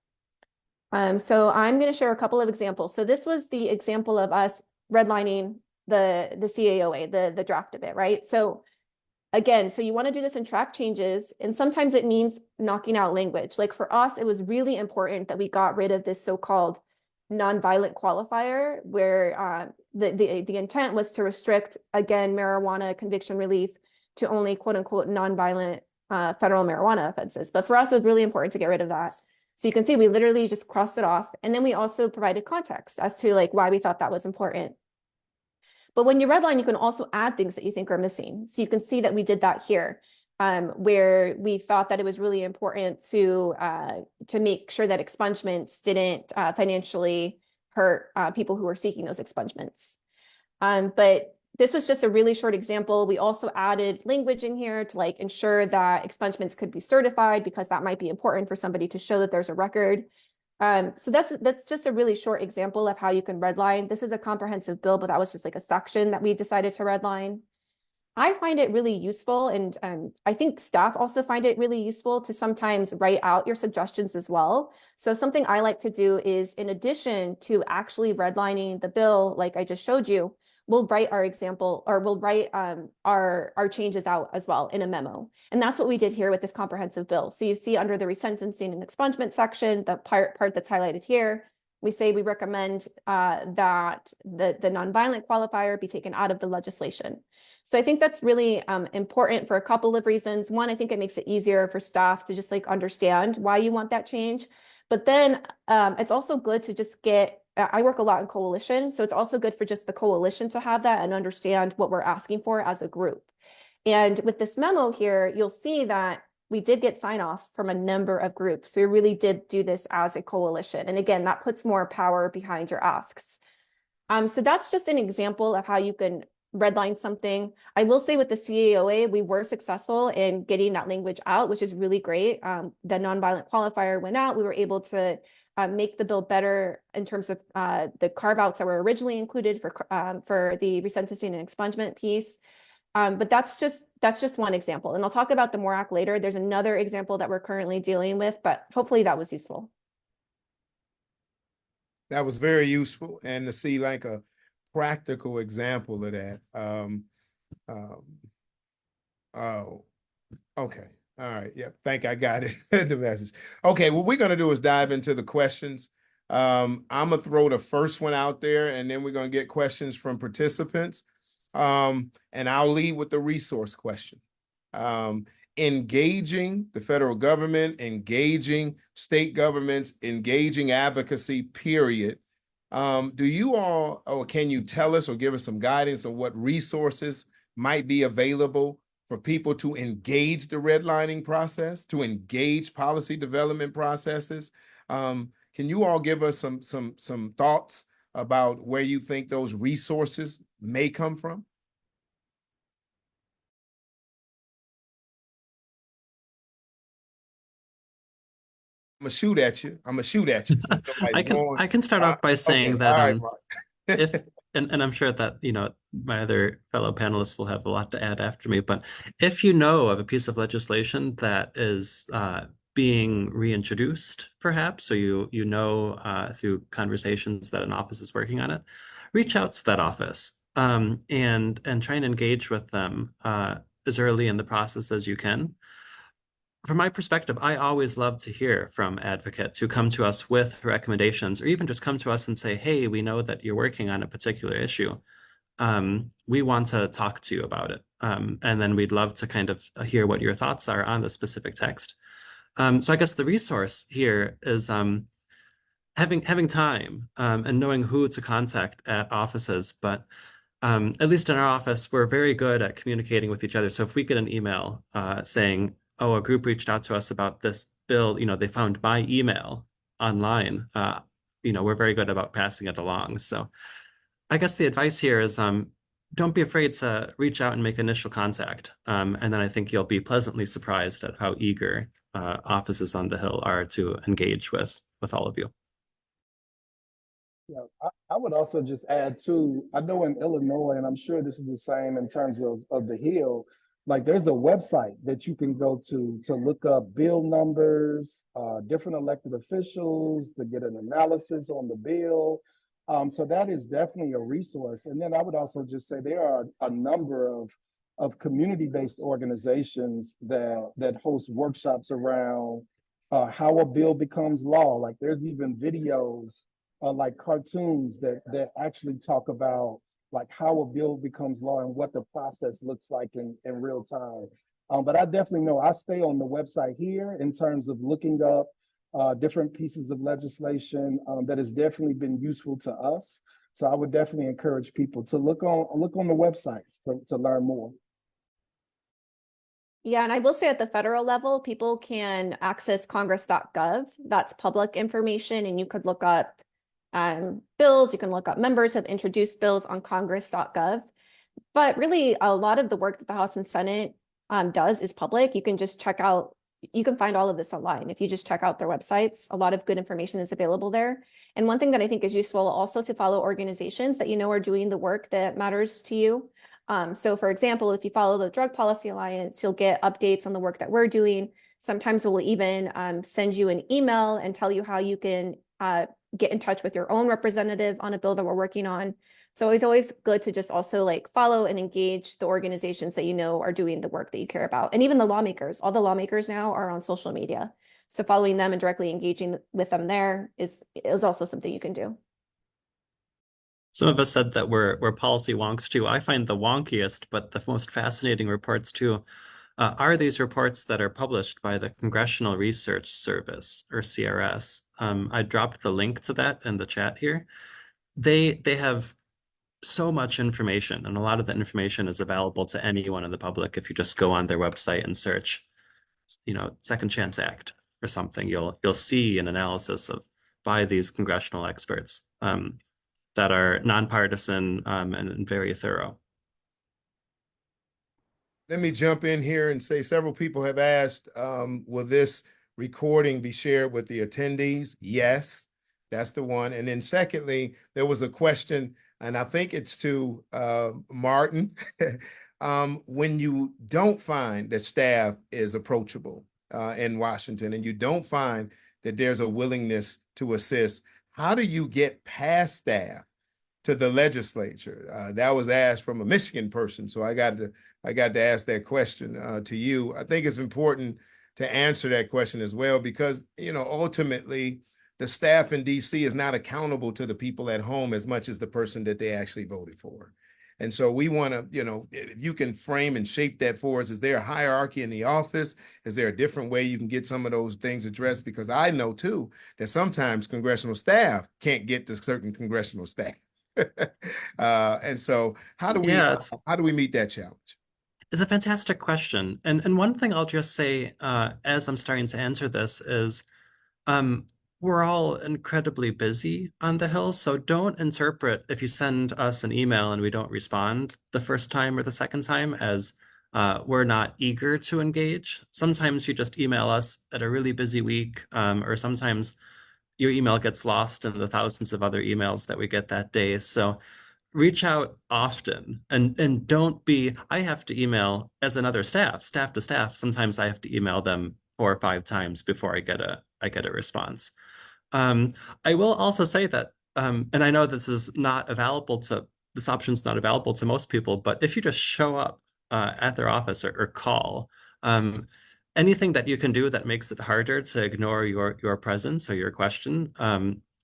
So I'm going to share a couple of examples. So this was the example of us redlining the CAOA, the draft of it, right? So again, so you want to do this in track changes, and sometimes it means knocking out language. Like for us, it was really important that we got rid of this so-called nonviolent qualifier, where the intent was to restrict, again, marijuana conviction relief to only quote unquote nonviolent federal marijuana offenses. But for us, it was really important to get rid of that. So you can see we literally just crossed it off. And then we also provided context as to like why we thought that was important. But when you redline, you can also add things that you think are missing. So you can see that we did that here, where we thought that it was really important to make sure that expungements didn't financially hurt people who were seeking those expungements. But this was just a really short example. We also added language in here to like ensure that expungements could be certified because that might be important for somebody to show that there's a record. So that's just a really short example of how you can redline. This is a comprehensive bill, but that was just like a section that we decided to redline. I find it really useful, and I think staff also find it really useful to sometimes write out your suggestions as well. So something I like to do is, in addition to actually redlining the bill, like I just showed you, we'll write our example, or we'll write our changes out as well in a memo. And that's what we did here with this comprehensive bill. So you see under the resentencing and expungement section, the part that's highlighted here, we say we recommend that the nonviolent qualifier be taken out of the legislation. So I think that's really important for a couple of reasons. One, I think it makes it easier for staff to just like understand why you want that change. But then it's also good to just get, I work a lot in coalition, so it's also good for just the coalition to have that and understand what we're asking for as a group. And with this memo here, you'll see that we did get sign off from a number of groups. We really did do this as a coalition. And again, that puts more power behind your asks. So that's just an example of how you can redline something. I will say with the CAOA, we were successful in getting that language out, which is really great. The nonviolent qualifier went out. We were able to make the bill better in terms of the carve-outs that were originally included for the resentencing and expungement piece. But that's just one example. And I'll talk about the MORAC later. There's another example that we're currently dealing with, but hopefully that was useful. That was very useful, and to see like a practical example of that. Oh, okay. All right. Yep. I got it. The message. Okay. What we're going to do is dive into the questions. I'm gonna throw the first one out there, and then we're gonna get questions from participants. And I'll lead with the resource question. Engaging the federal government, engaging state governments, engaging advocacy, period. Do you all, or can you tell us or give us some guidance on what resources might be available for people to engage the redlining process, to engage policy development processes? Can you all give us some thoughts about where you think those resources may come from? I'm gonna shoot at you. So I can start off by saying okay. that All right, Mark. if and I'm sure that my other fellow panelists will have a lot to add after me, but if you know of a piece of legislation that is being reintroduced, perhaps, or you know through conversations that an office is working on it, reach out to that office and try and engage with them as early in the process as you can. From my perspective, I always love to hear from advocates who come to us with recommendations, or even just come to us and say, hey, we know that you're working on a particular issue. We want to talk to you about it. And then we'd love to kind of hear what your thoughts are on the specific text. So I guess the resource here is having time and knowing who to contact at offices. But at least in our office, we're very good at communicating with each other. So if we get an email saying, oh, a group reached out to us about this bill, they found my email online, we're very good about passing it along. So I guess the advice here is don't be afraid to reach out and make initial contact. And then I think you'll be pleasantly surprised at how eager offices on the Hill are to engage with all of you. Yeah, I would also just add too, I know in Illinois, and I'm sure this is the same in terms of the Hill, like there's a website that you can go to look up bill numbers, different elected officials, to get an analysis on the bill. So that is definitely a resource. And then I would also just say there are a number of community-based organizations that host workshops around how a bill becomes law. Like there's even videos like cartoons that actually talk about like how a bill becomes law and what the process looks like in real time. But I definitely know I stay on the website here in terms of looking up different pieces of legislation that has definitely been useful to us. So I would definitely encourage people to look on the websites to learn more. Yeah, and I will say at the federal level, people can access congress.gov. That's public information, and you could look up bills, you can look up members have introduced bills on congress.gov. But really, a lot of the work that the House and Senate does is public. You can just check out, you can find all of this online. If you just check out their websites, a lot of good information is available there. And one thing that I think is useful also to follow organizations that are doing the work that matters to you. So for example, if you follow the Drug Policy Alliance, you'll get updates on the work that we're doing. Sometimes we'll even send you an email and tell you how you can get in touch with your own representative on a bill that we're working on. So it's always good to just also like follow and engage the organizations that are doing the work that you care about. And even the lawmakers, all the lawmakers now are on social media. So following them and directly engaging with them there is also something you can do. Some of us said that we're policy wonks too. I find the wonkiest, but the most fascinating reports too, are these reports that are published by the Congressional Research Service, or CRS. I dropped the link to that in the chat here. They have so much information, and a lot of the information is available to anyone in the public. If you just go on their website and search, Second Chance Act or something, you'll see an analysis by these congressional experts that are nonpartisan and very thorough. Let me jump in here and say several people have asked, will this recording be shared with the attendees? Yes, that's the one. And then secondly, there was a question, and I think it's to Martin. When you don't find that staff is approachable in Washington, and you don't find that there's a willingness to assist, how do you get past staff to the legislature? That was asked from a Michigan person, so I got to ask that question to you. I think it's important to answer that question as well, because ultimately the staff in DC is not accountable to the people at home as much as the person that they actually voted for. And so we want to, you know, if you can frame and shape that for us. Is there a hierarchy in the office? Is there a different way you can get some of those things addressed? Because I know too that sometimes congressional staff can't get to certain congressional staff. And so how do we meet that challenge? It's a fantastic question. And one thing I'll just say as I'm starting to answer this is we're all incredibly busy on the Hill, so don't interpret if you send us an email and we don't respond the first time or the second time as we're not eager to engage. Sometimes you just email us at a really busy week, or sometimes your email gets lost in the thousands of other emails that we get that day. So reach out often and don't be, I have to email as another staff to staff. Sometimes I have to email them 4 or 5 times before I get a response. I will also say that, and I know this option's not available to most people, but if you just show up at their office or call, anything that you can do that makes it harder to ignore your presence or your question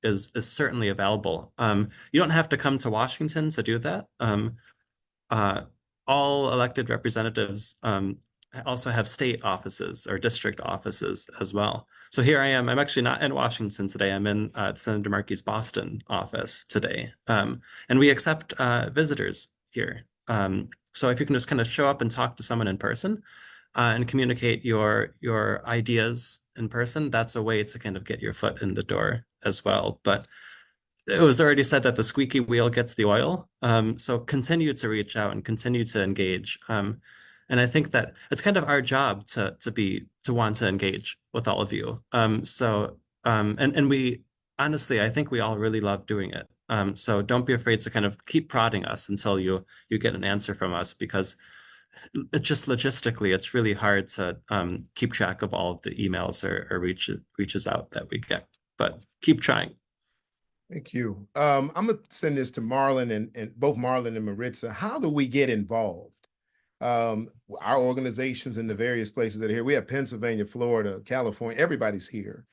is certainly available. You don't have to come to Washington to do that. All elected representatives also have state offices or district offices as well. So here I am. I'm actually not in Washington today. I'm in Senator Markey's Boston office today. And we accept visitors here. So if you can just kind of show up and talk to someone in person and communicate your ideas in person, that's a way to kind of get your foot in the door as well. But it was already said that the squeaky wheel gets the oil. So continue to reach out and continue to engage. And I think that it's kind of our job to want to engage with all of you. And we honestly, I think we all really love doing it. So don't be afraid to kind of keep prodding us until you get an answer from us, because it just logistically, it's really hard to keep track of all of the emails or reaches out that we get. But keep trying. Thank you. I'm gonna send this to Marlon and both Marlon and Maritza. How do we get involved? Our organizations in the various places that are here. We have Pennsylvania, Florida, California, everybody's here.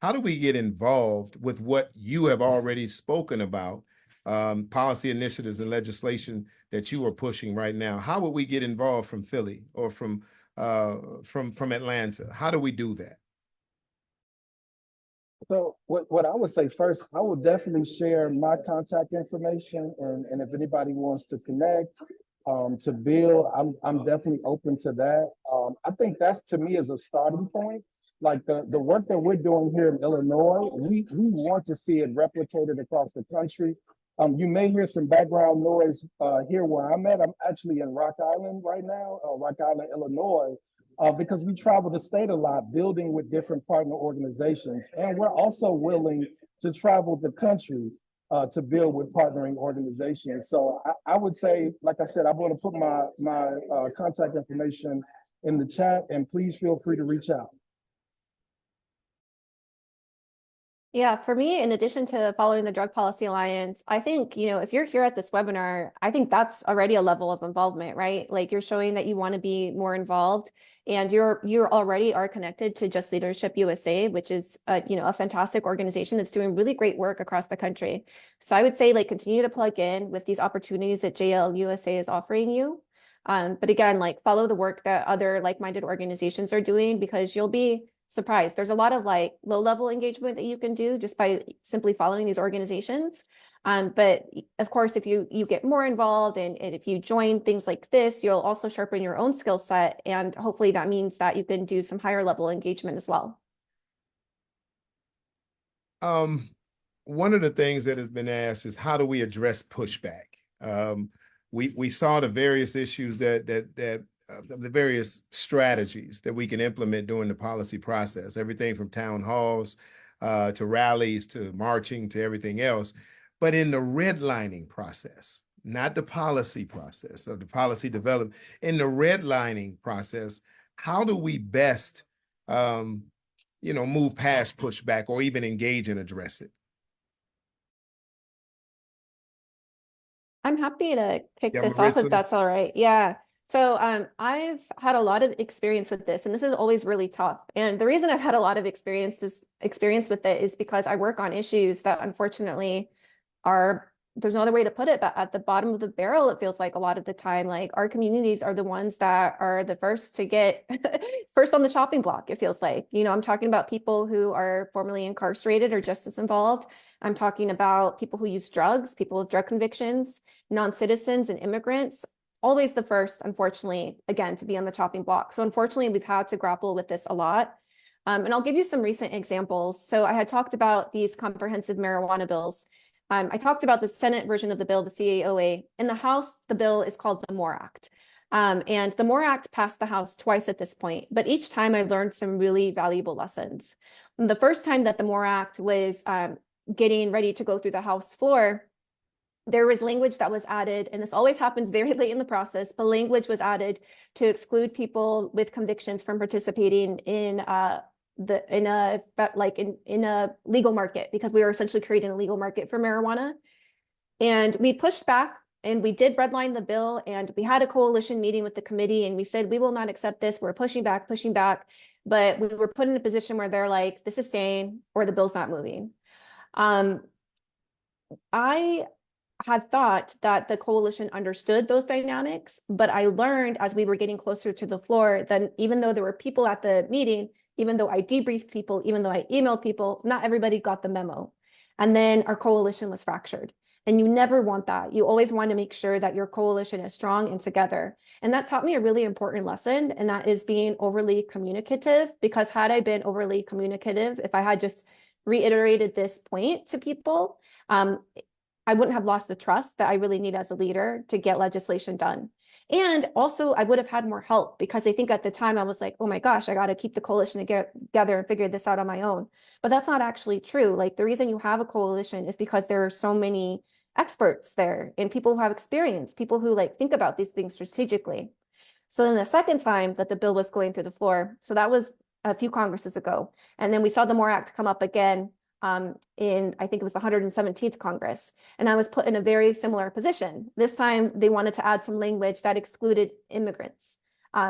How do we get involved with what you have already spoken about, policy initiatives and legislation that you are pushing right now? How would we get involved from Philly or from Atlanta? How do we do that? So what I would say first, I will definitely share my contact information, and if anybody wants to connect, to build, I'm definitely open to that. I think that's, to me, is a starting point. Like the work that we're doing here in Illinois, we want to see it replicated across the country. You may hear some background noise here where I'm at. I'm actually in Rock Island right now, Rock Island, Illinois, because we travel the state a lot, building with different partner organizations. And we're also willing to travel the country to build with partnering organizations. So I would say, like I said, I'm going to put my contact information in the chat, and please feel free to reach out. Yeah, for me, in addition to following the Drug Policy Alliance, I think, if you're here at this webinar, I think that's already a level of involvement, right? Like, you're showing that you want to be more involved, and you already are connected to Just Leadership USA, which is a fantastic organization that's doing really great work across the country. So I would say, like, continue to plug in with these opportunities that JLUSA is offering you. But again, like, follow the work that other like-minded organizations are doing, because you'll be surprised. There's a lot of like low-level engagement that you can do just by simply following these organizations. But of course, if you get more involved and if you join things like this, you'll also sharpen your own skill set. And hopefully that means that you can do some higher level engagement as well. One of the things that has been asked is, how do we address pushback? We saw the various issues the various strategies that we can implement during the policy process, everything from town halls to rallies to marching to everything else. But in the redlining process, not the policy process or the policy development, in the redlining process, how do we best move past pushback or even engage and address it? I'm happy to kick this Maritza, off if that's all right. Yeah. So I've had a lot of experience with this, and this is always really tough. And the reason I've had a lot of experience with it is because I work on issues that unfortunately are, there's no other way to put it, but at the bottom of the barrel, it feels like a lot of the time, like our communities are the ones that are the first to get first on the chopping block, it feels like. You know, I'm talking about people who are formerly incarcerated or justice involved. I'm talking about people who use drugs, people with drug convictions, non-citizens and immigrants. Always the first, unfortunately, again, to be on the chopping block. So unfortunately, we've had to grapple with this a lot. And I'll give you some recent examples. So I had talked about these comprehensive marijuana bills. I talked about the Senate version of the bill, the CAOA. In the House, the bill is called the MORE Act. And the MORE Act passed the House twice at this point, but each time I learned some really valuable lessons. And the first time that the MORE Act was getting ready to go through the House floor, there was language that was added, and this always happens very late in the process, but language was added to exclude people with convictions from participating in a legal market, because we were essentially creating a legal market for marijuana. And we pushed back and we did redline the bill, and we had a coalition meeting with the committee, and we said, we will not accept this. We're pushing back, but we were put in a position where they're like, this is staying or the bill's not moving. I had thought that the coalition understood those dynamics, but I learned as we were getting closer to the floor that even though there were people at the meeting, even though I debriefed people, even though I emailed people, not everybody got the memo. And then our coalition was fractured. And you never want that. You always want to make sure that your coalition is strong and together. And that taught me a really important lesson, and that is being overly communicative, because had I been overly communicative, if I had just reiterated this point to people, I wouldn't have lost the trust that I really need as a leader to get legislation done. And also I would have had more help, because I think at the time I was like, oh my gosh, I got to keep the coalition together and figure this out on my own. But that's not actually true. Like, the reason you have a coalition is because there are so many experts there and people who have experience, people who like think about these things strategically. So then the second time that the bill was going through the floor, so that was a few Congresses ago. And then we saw the MORE Act come up again in, I think it was the 117th Congress. And I was put in a very similar position. This time they wanted to add some language that excluded immigrants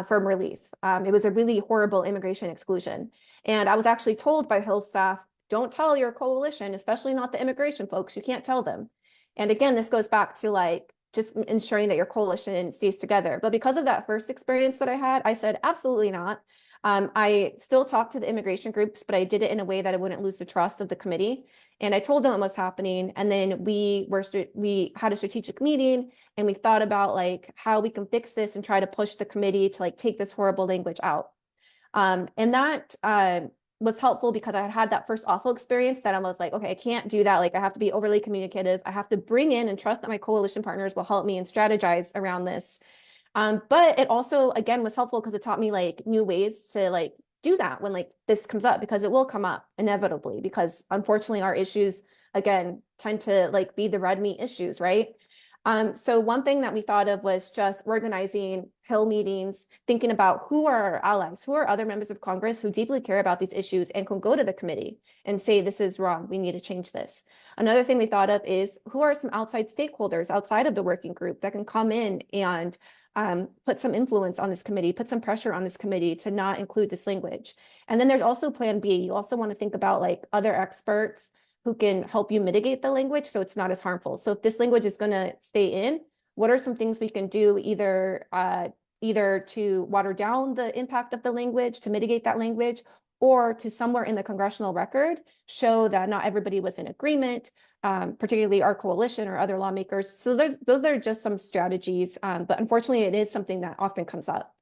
from relief. It was a really horrible immigration exclusion. And I was actually told by Hill staff, don't tell your coalition, especially not the immigration folks, you can't tell them. And again, this goes back to like just ensuring that your coalition stays together. But because of that first experience that I had, I said, absolutely not. I still talked to the immigration groups, but I did it in a way that I wouldn't lose the trust of the committee. And I told them what was happening. And then we had a strategic meeting, and we thought about like how we can fix this and try to push the committee to like take this horrible language out. And that was helpful, because I had that first awful experience that I was like, okay, I can't do that. Like, I have to be overly communicative. I have to bring in and trust that my coalition partners will help me and strategize around this. But it also, again, was helpful because it taught me like new ways to like do that when like this comes up, because it will come up inevitably, because unfortunately our issues, again, tend to like be the red meat issues, right? So one thing that we thought of was just organizing Hill meetings, thinking about who are our allies, who are other members of Congress who deeply care about these issues and can go to the committee and say, this is wrong, we need to change this. Another thing we thought of is who are some outside stakeholders outside of the working group that can come in and put some influence on this committee, put some pressure on this committee to not include this language. And then there's also plan B. You also want to think about like other experts who can help you mitigate the language so it's not as harmful. So if this language is going to stay in, what are some things we can do either to water down the impact of the language, to mitigate that language, or to somewhere in the congressional record show that not everybody was in agreement, particularly our coalition or other lawmakers. So those are just some strategies, but unfortunately it is something that often comes up.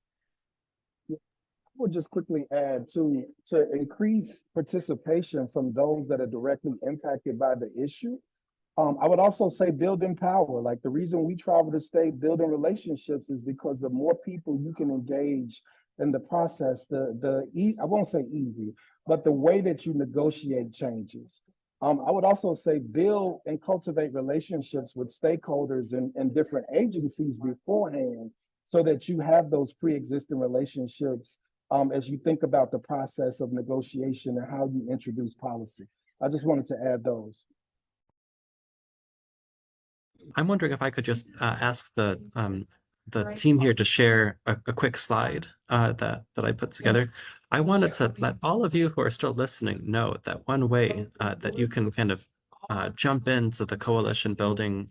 I would just quickly add to increase participation from those that are directly impacted by the issue. I would also say building power. Like, the reason we travel the state building relationships is because the more people you can engage in the process, I won't say easy, but the way that you negotiate changes. I would also say build and cultivate relationships with stakeholders and different agencies beforehand, so that you have those pre-existing relationships as you think about the process of negotiation and how you introduce policy. I just wanted to add those. I'm wondering if I could just ask the the team here to share a quick slide that I put together. I wanted to let all of you who are still listening know that one way that you can kind of jump into the coalition building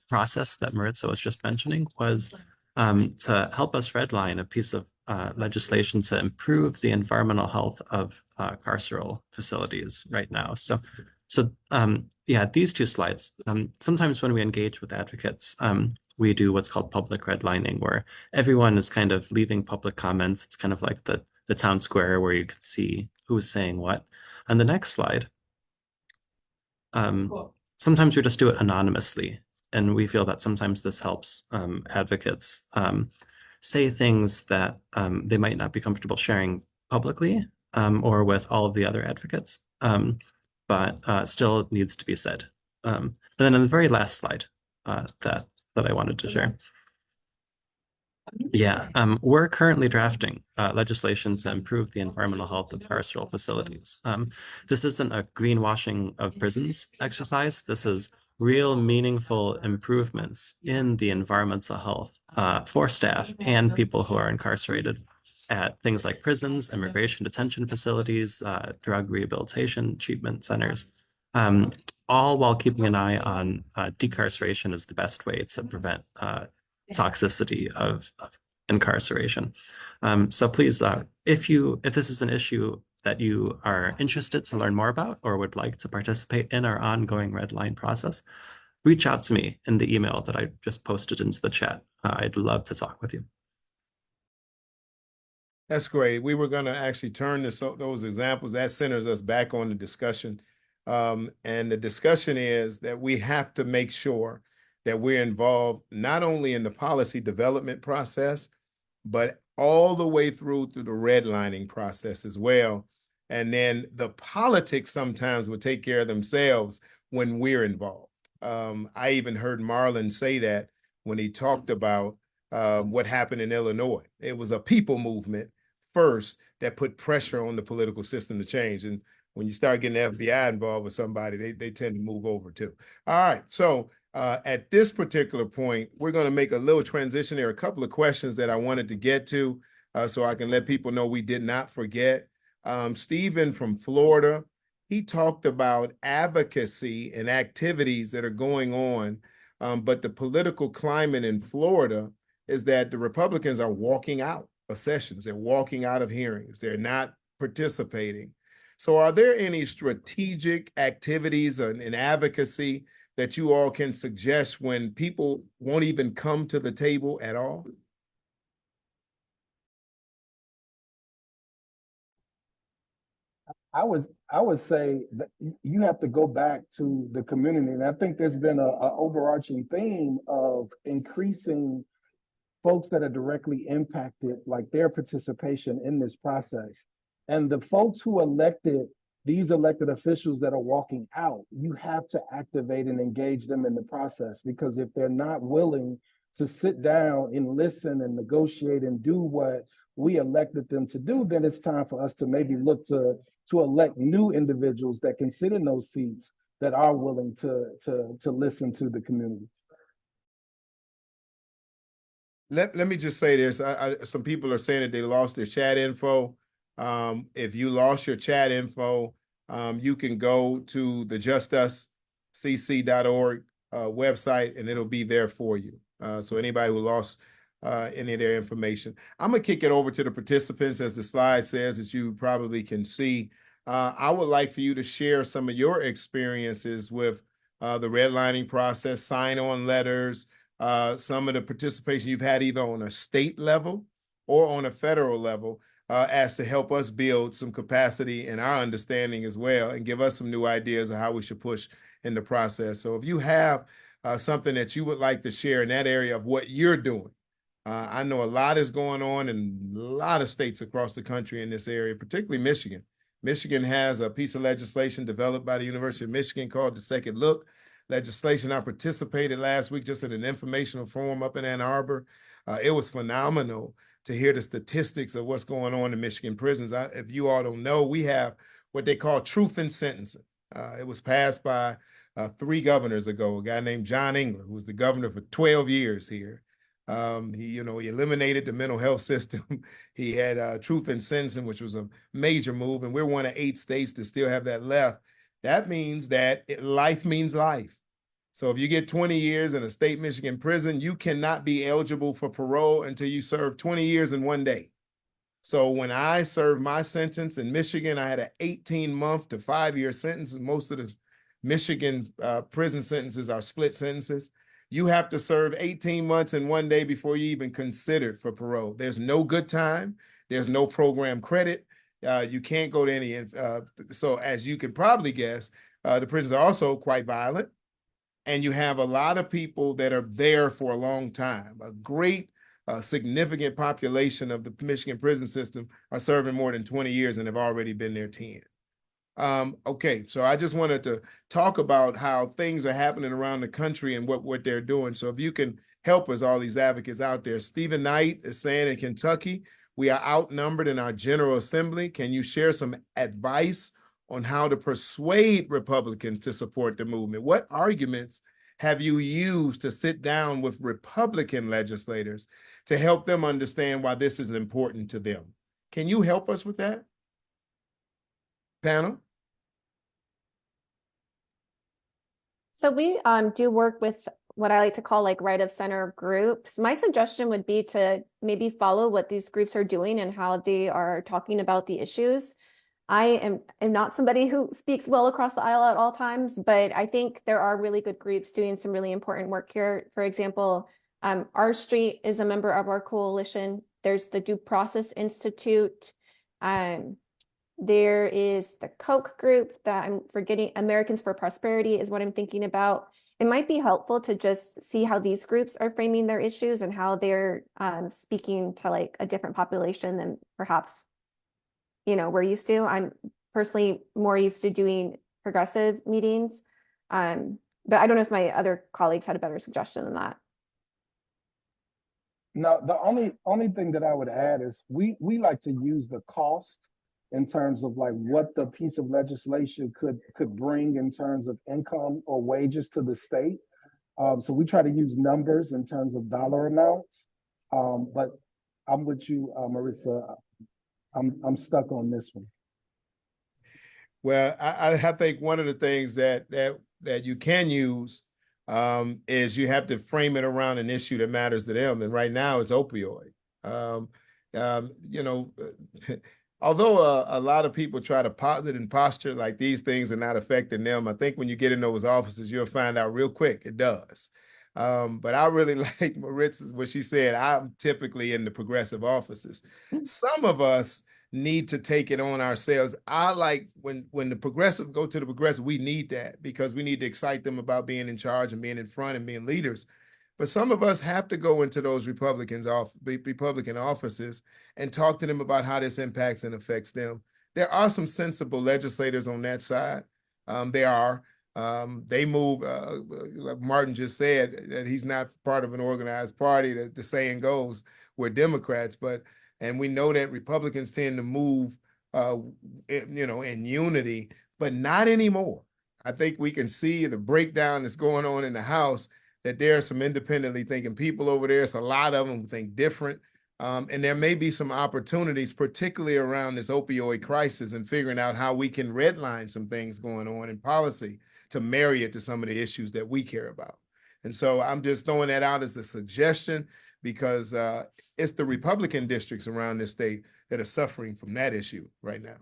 process that Maritza was just mentioning was to help us redline a piece of legislation to improve the environmental health of carceral facilities right now. So yeah, these two slides. Sometimes when we engage with advocates, we do what's called public redlining, where everyone is kind of leaving public comments. It's kind of like the town square where you can see who's saying what. On the next slide, sometimes we just do it anonymously, and we feel that sometimes this helps advocates say things that they might not be comfortable sharing publicly or with all of the other advocates, but still needs to be said. And then on the very last slide that I wanted to share. Yeah, we're currently drafting legislation to improve the environmental health of carceral facilities. This isn't a greenwashing of prisons exercise. This is real meaningful improvements in the environmental health for staff and people who are incarcerated at things like prisons, immigration detention facilities, drug rehabilitation treatment centers, all while keeping an eye on decarceration as the best way to prevent toxicity of incarceration. So please, if this is an issue that you are interested to learn more about or would like to participate in our ongoing redline process, reach out to me in the email that I just posted into the chat. I'd love to talk with you. That's great. We were going to actually turn those examples. That centers us back on the discussion. And the discussion is that we have to make sure that we're involved not only in the policy development process, but all the way through the redlining process as well. And then the politics sometimes will take care of themselves when we're involved. I even heard Marlon say that when he talked about what happened in Illinois. It was a people movement first that put pressure on the political system to change. And when you start getting the FBI involved with somebody, they tend to move over too. All right, so at this particular point, we're going to make a little transition. There are a couple of questions that I wanted to get to so I can let people know we did not forget. Stephen from Florida, he talked about advocacy and activities that are going on, but the political climate in Florida is that the Republicans are walking out of sessions. They're walking out of hearings. They're not participating. So are there any strategic activities and advocacy that you all can suggest when people won't even come to the table at all? I would say that you have to go back to the community. And I think there's been a overarching theme of increasing folks that are directly impacted, like their participation in this process. And the folks who elected these elected officials that are walking out, you have to activate and engage them in the process, because if they're not willing to sit down and listen and negotiate and do what we elected them to do, then it's time for us to maybe look to elect new individuals that can sit in those seats that are willing to listen to the community. Let me just say this. Some people are saying that they lost their chat info. If you lost your chat info, you can go to the justuscc.org website and it'll be there for you. So anybody who lost any of their information. I'm going to kick it over to the participants. As the slide says, that you probably can see. I would like for you to share some of your experiences with the redlining process, sign-on letters, some of the participation you've had either on a state level or on a federal level, as to help us build some capacity and our understanding as well, and give us some new ideas of how we should push in the process. So if you have something that you would like to share in that area of what you're doing, I know a lot is going on in a lot of states across the country in this area, particularly Michigan. Michigan has a piece of legislation developed by the University of Michigan called the Second Look legislation. I participated last week just at an informational forum up in Ann Arbor. It was phenomenal to hear the statistics of what's going on in Michigan prisons. If you all don't know, we have what they call truth in sentencing. It was passed by 3 governors ago, a guy named John Engler, who was the governor for 12 years here. He eliminated the mental health system. He had truth in sentencing, which was a major move, and we're one of 8 states to still have that left. That means that life means life. So if you get 20 years in a state Michigan prison, you cannot be eligible for parole until you serve 20 years in 1 day. So when I served my sentence in Michigan, I had an 18-month to 5-year sentence. Most of the Michigan prison sentences are split sentences. You have to serve 18 months in 1 day before you even considered for parole. There's no good time. There's no program credit. You can't go to any. So as you can probably guess, the prisons are also quite violent. And you have a lot of people that are there for a long time. A great, significant population of the Michigan prison system are serving more than 20 years and have already been there 10. Okay, so I just wanted to talk about how things are happening around the country and what they're doing. So if you can help us, all these advocates out there. Stephen Knight is saying in Kentucky, we are outnumbered in our General Assembly. Can you share some advice on how to persuade Republicans to support the movement? What arguments have you used to sit down with Republican legislators to help them understand why this is important to them? Can you help us with that, panel? So we do work with what I like to call like right of center groups. My suggestion would be to maybe follow what these groups are doing and how they are talking about the issues. I am not somebody who speaks well across the aisle at all times, but I think there are really good groups doing some really important work here. For example, R Street is a member of our coalition. There's the Due Process Institute. There is the Koch group that I'm forgetting, Americans for Prosperity is what I'm thinking about. It might be helpful to just see how these groups are framing their issues and how they're speaking to like a different population than perhaps, we're used to. I'm personally more used to doing progressive meetings. But I don't know if my other colleagues had a better suggestion than that. No, the only thing that I would add is we like to use the cost in terms of like what the piece of legislation could bring in terms of income or wages to the state. So we try to use numbers in terms of dollar amounts. But I'm with you, Maritza. I'm stuck on this one. Well, I think one of the things that you can use is you have to frame it around an issue that matters to them. And right now it's opioid. Although a lot of people try to posit and posture like these things are not affecting them, I think when you get in those offices, you'll find out real quick it does. But I really like Maritza's what she said. I'm typically in the progressive offices. Some of us need to take it on ourselves. I like when the progressive go to the progressive, we need that because we need to excite them about being in charge and being in front and being leaders. But some of us have to go into those Republican offices and talk to them about how this impacts and affects them. There are some sensible legislators on that side. They move, like Martin just said, that he's not part of an organized party. That the saying goes, we're Democrats, and we know that Republicans tend to move, in unity, but not anymore. I think we can see the breakdown that's going on in the House, that there are some independently thinking people over there. It's a lot of them who think different. And there may be some opportunities, particularly around this opioid crisis and figuring out how we can redline some things going on in policy to marry it to some of the issues that we care about. And so I'm just throwing that out as a suggestion because it's the Republican districts around this state that are suffering from that issue right now.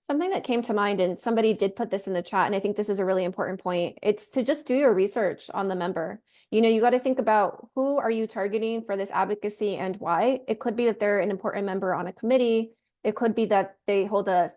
Something that came to mind, and somebody did put this in the chat, and I think this is a really important point. It's to just do your research on the member. You got to think about who are you targeting for this advocacy and why. It could be that they're an important member on a committee. It could be that they hold a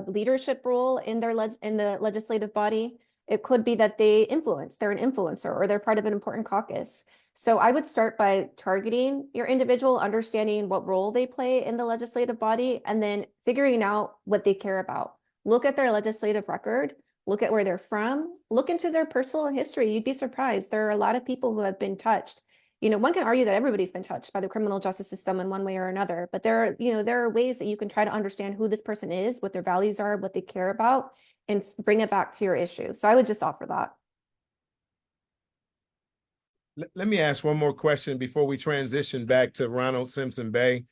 leadership role in the legislative body. It could be that they're an influencer, or they're part of an important caucus. So I would start by targeting your individual, understanding what role they play in the legislative body, and then figuring out what they care about. Look at their legislative record, look at where they're from, look into their personal history. You'd be surprised. There are a lot of people who have been touched. One can argue that everybody's been touched by the criminal justice system in one way or another, but there are ways that you can try to understand who this person is, what their values are, what they care about, and bring it back to your issue. So I would just offer that. Let me ask one more question before we transition back to Ronald Simpson Bay.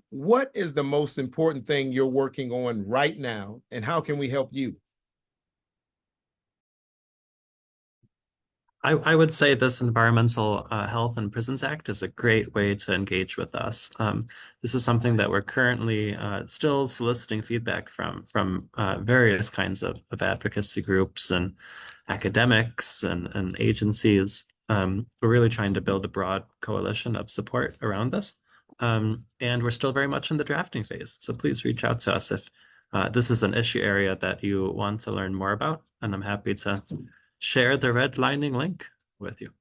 What is the most important thing you're working on right now, and how can we help you? I would say this Environmental Health and Prisons Act is a great way to engage with us. This is something that we're currently still soliciting feedback from various kinds of advocacy groups and academics and agencies. We're really trying to build a broad coalition of support around this. And we're still very much in the drafting phase. So please reach out to us if this is an issue area that you want to learn more about. And I'm happy to share the redlining link with you.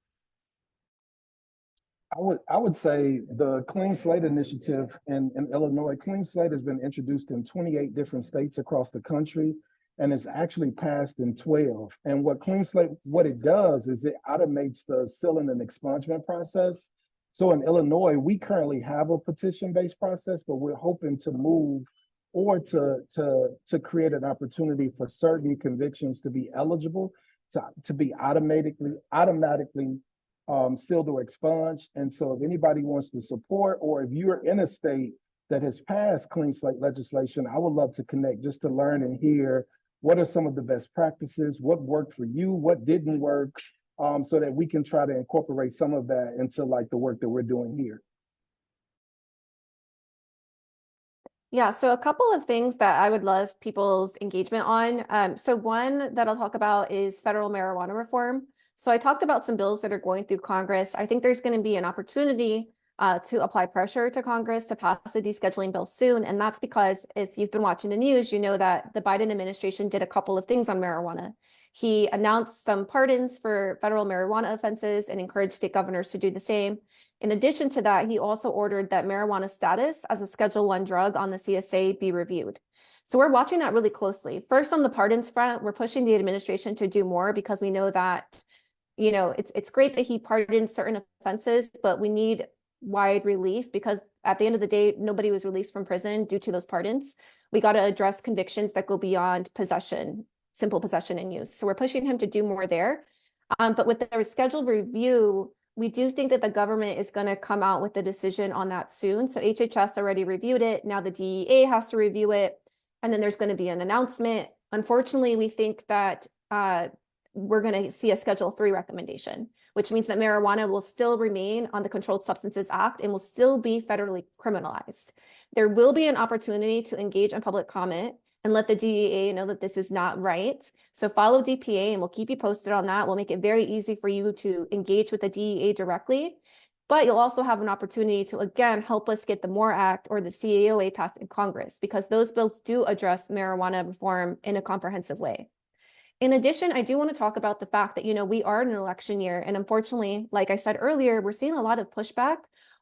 I would say the Clean Slate Initiative in Illinois. Clean Slate has been introduced in 28 different states across the country, and it's actually passed in 12. And what Clean Slate, what it does is it automates the sealing and expungement process. So in Illinois, we currently have a petition-based process, but we're hoping to move or to create an opportunity for certain convictions to be eligible to be automatically sealed or expunged. And so if anybody wants to support, or if you're in a state that has passed clean slate legislation, I would love to connect just to learn and hear what are some of the best practices, what worked for you, what didn't work, so that we can try to incorporate some of that into like the work that we're doing here. Yeah, so a couple of things that I would love people's engagement on. So one that I'll talk about is federal marijuana reform. So I talked about some bills that are going through Congress. I think there's going to be an opportunity to apply pressure to Congress to pass a descheduling bill soon. And that's because if you've been watching the news, you know that the Biden administration did a couple of things on marijuana. He announced some pardons for federal marijuana offenses and encouraged state governors to do the same. In addition to that, he also ordered that marijuana status as a Schedule I drug on the CSA be reviewed. So we're watching that really closely. First, on the pardons front, we're pushing the administration to do more because we know that, you know, it's great that he pardoned certain offenses, but we need wide relief because at the end of the day, nobody was released from prison due to those pardons. We got to address convictions that go beyond possession, simple possession and use. So we're pushing him to do more there. But with the scheduled review, we do think that the government is going to come out with a decision on that soon. So HHS already reviewed it. Now the DEA has to review it. And then there's going to be an announcement. Unfortunately, we think that we're going to see a Schedule III recommendation, which means that marijuana will still remain on the Controlled Substances Act and will still be federally criminalized. There will be an opportunity to engage in public comment and let the DEA know that this is not right. So follow DPA and we'll keep you posted on that. We'll make it very easy for you to engage with the DEA directly, but you'll also have an opportunity to, again, help us get the MORE Act or the CAOA passed in Congress because those bills do address marijuana reform in a comprehensive way. In addition, I do want to talk about the fact that, you know, we are in an election year. And unfortunately, like I said earlier, we're seeing a lot of pushback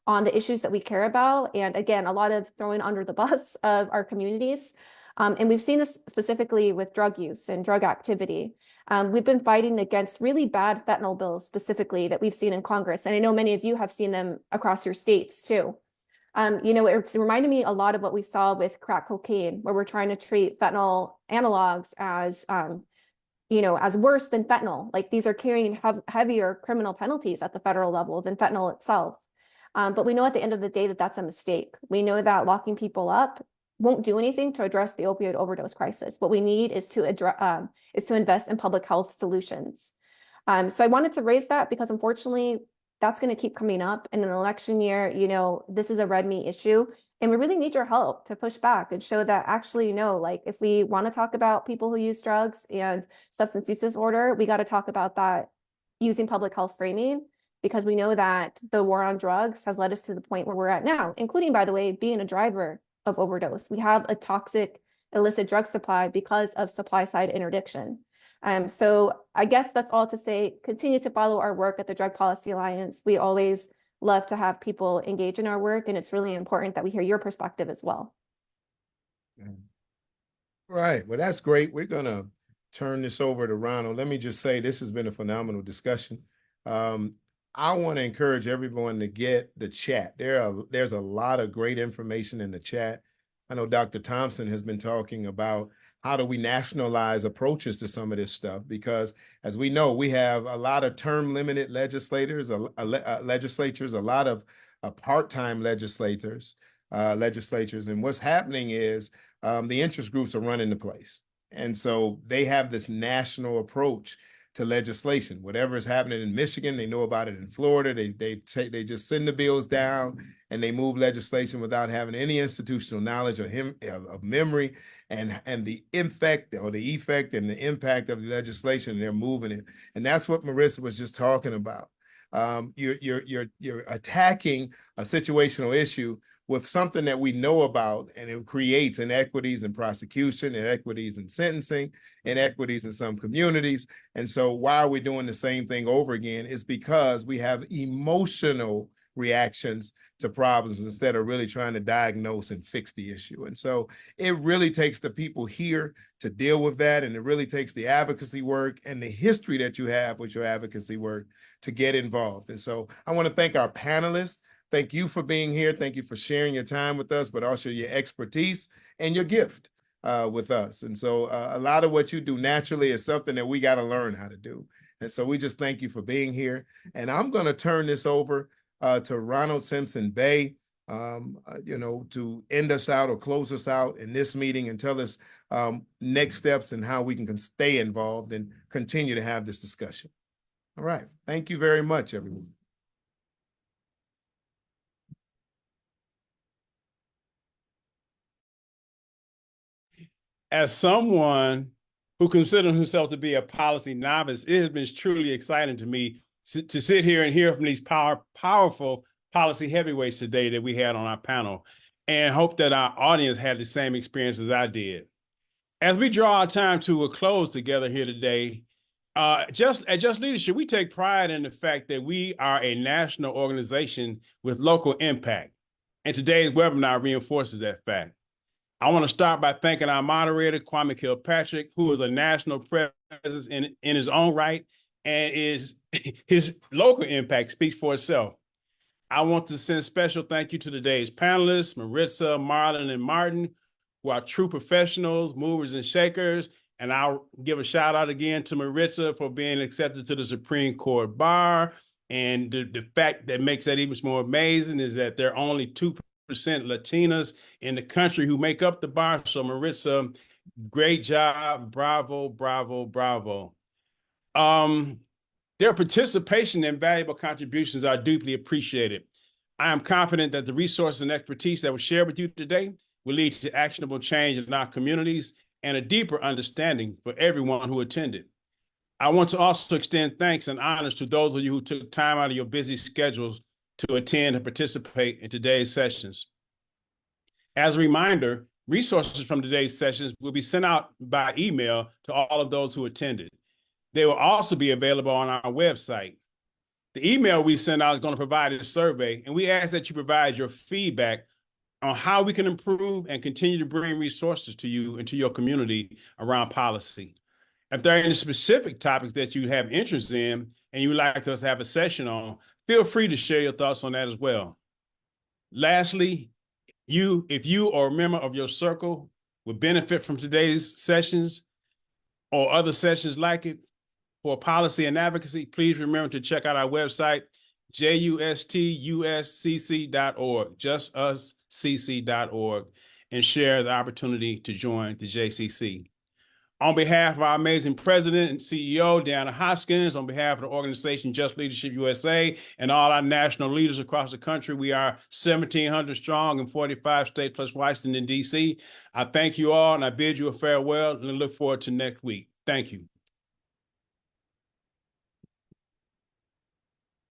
on the issues that we care about. And again, a lot of throwing under the bus of our communities. And we've seen this specifically with drug use and drug activity. We've been fighting against really bad fentanyl bills specifically that we've seen in Congress. And I know many of you have seen them across your states too. You know, it's reminded me a lot of what we saw with crack cocaine, where we're trying to treat fentanyl analogs as, you know, as worse than fentanyl. Like these are carrying heavier criminal penalties at the federal level than fentanyl itself. But we know at the end of the day that that's a mistake. We know that locking people up won't do anything to address the opioid overdose crisis. What we need is to invest in public health solutions. So I wanted to raise that because unfortunately, that's going to keep coming up in an election year. You know, this is a red meat issue, and we really need your help to push back and show that actually, you know, like if we want to talk about people who use drugs and substance use disorder, we got to talk about that using public health framing, because we know that the war on drugs has led us to the point where we're at now, including, by the way, being a driver of overdose. We have a toxic illicit drug supply because of supply side interdiction. So I guess that's all to say, continue to follow our work at the Drug Policy Alliance. We always love to have people engage in our work, and it's really important that we hear your perspective as well. Right. Well, that's great. We're going to turn this over to Ronald. Let me just say this has been a phenomenal discussion. I want to encourage everyone to get the chat. There's a lot of great information in the chat. I know Dr. Thompson has been talking about how do we nationalize approaches to some of this stuff? Because as we know, we have a lot of term limited legislators, legislatures, a lot of part-time legislators. And what's happening is the interest groups are running the place. And so they have this national approach to legislation. Whatever is happening in Michigan, they know about it in Florida. They just send the bills down and they move legislation without having any institutional knowledge or of memory and the effect and the impact of the legislation. And they're moving it. And that's what Maritza was just talking about. You're attacking a situational issue with something that we know about, and it creates inequities in prosecution, inequities in sentencing, inequities in some communities. And so why are we doing the same thing over again? It's because we have emotional reactions to problems instead of really trying to diagnose and fix the issue. And so it really takes the people here to deal with that. And it really takes the advocacy work and the history that you have with your advocacy work to get involved. And so I want to thank our panelists. Thank you for being here. Thank you for sharing your time with us, but also your expertise and your gift with us. And so a lot of what you do naturally is something that we got to learn how to do. And so we just thank you for being here. And I'm going to turn this over to Ronald Simpson Bay, to end us out or close us out in this meeting and tell us next steps and how we can stay involved and continue to have this discussion. All right. Thank you very much, everyone. As someone who considers himself to be a policy novice, it has been truly exciting to me to sit here and hear from these powerful policy heavyweights today that we had on our panel, and hope that our audience had the same experience as I did. As we draw our time to a close together here today, at Just Leadership, we take pride in the fact that we are a national organization with local impact, and today's webinar reinforces that fact. I want to start by thanking our moderator, Kwame Kilpatrick, who is a national presence in his own right, and his local impact speaks for itself. I want to send special thank you to today's panelists, Maritza, Marlon, and Martin, who are true professionals, movers and shakers. And I'll give a shout out again to Maritza for being accepted to the Supreme Court bar. And the fact that makes that even more amazing is that there are only 2% Latinas in the country who make up the bar. So Maritza, great job. Bravo, bravo, bravo. Their participation and valuable contributions are deeply appreciated. I am confident that the resources and expertise that was shared with you today will lead to actionable change in our communities and a deeper understanding for everyone who attended. I want to also extend thanks and honors to those of you who took time out of your busy schedules to attend and participate in today's sessions. As a reminder, resources from today's sessions will be sent out by email to all of those who attended. They will also be available on our website. The email we send out is going to provide a survey, and we ask that you provide your feedback on how we can improve and continue to bring resources to you and to your community around policy. If there are any specific topics that you have interest in and you would like us to have a session on, feel free to share your thoughts on that as well. Lastly, if you or a member of your circle would benefit from today's sessions or other sessions like it for policy and advocacy, please remember to check out our website, justuscc.org, justuscc.org, and share the opportunity to join the JCC. On behalf of our amazing president and CEO, Deanna Hoskins, on behalf of the organization Just Leadership USA and all our national leaders across the country, we are 1,700 strong in 45 states plus Washington, D.C. I thank you all, and I bid you a farewell, and I look forward to next week. Thank you.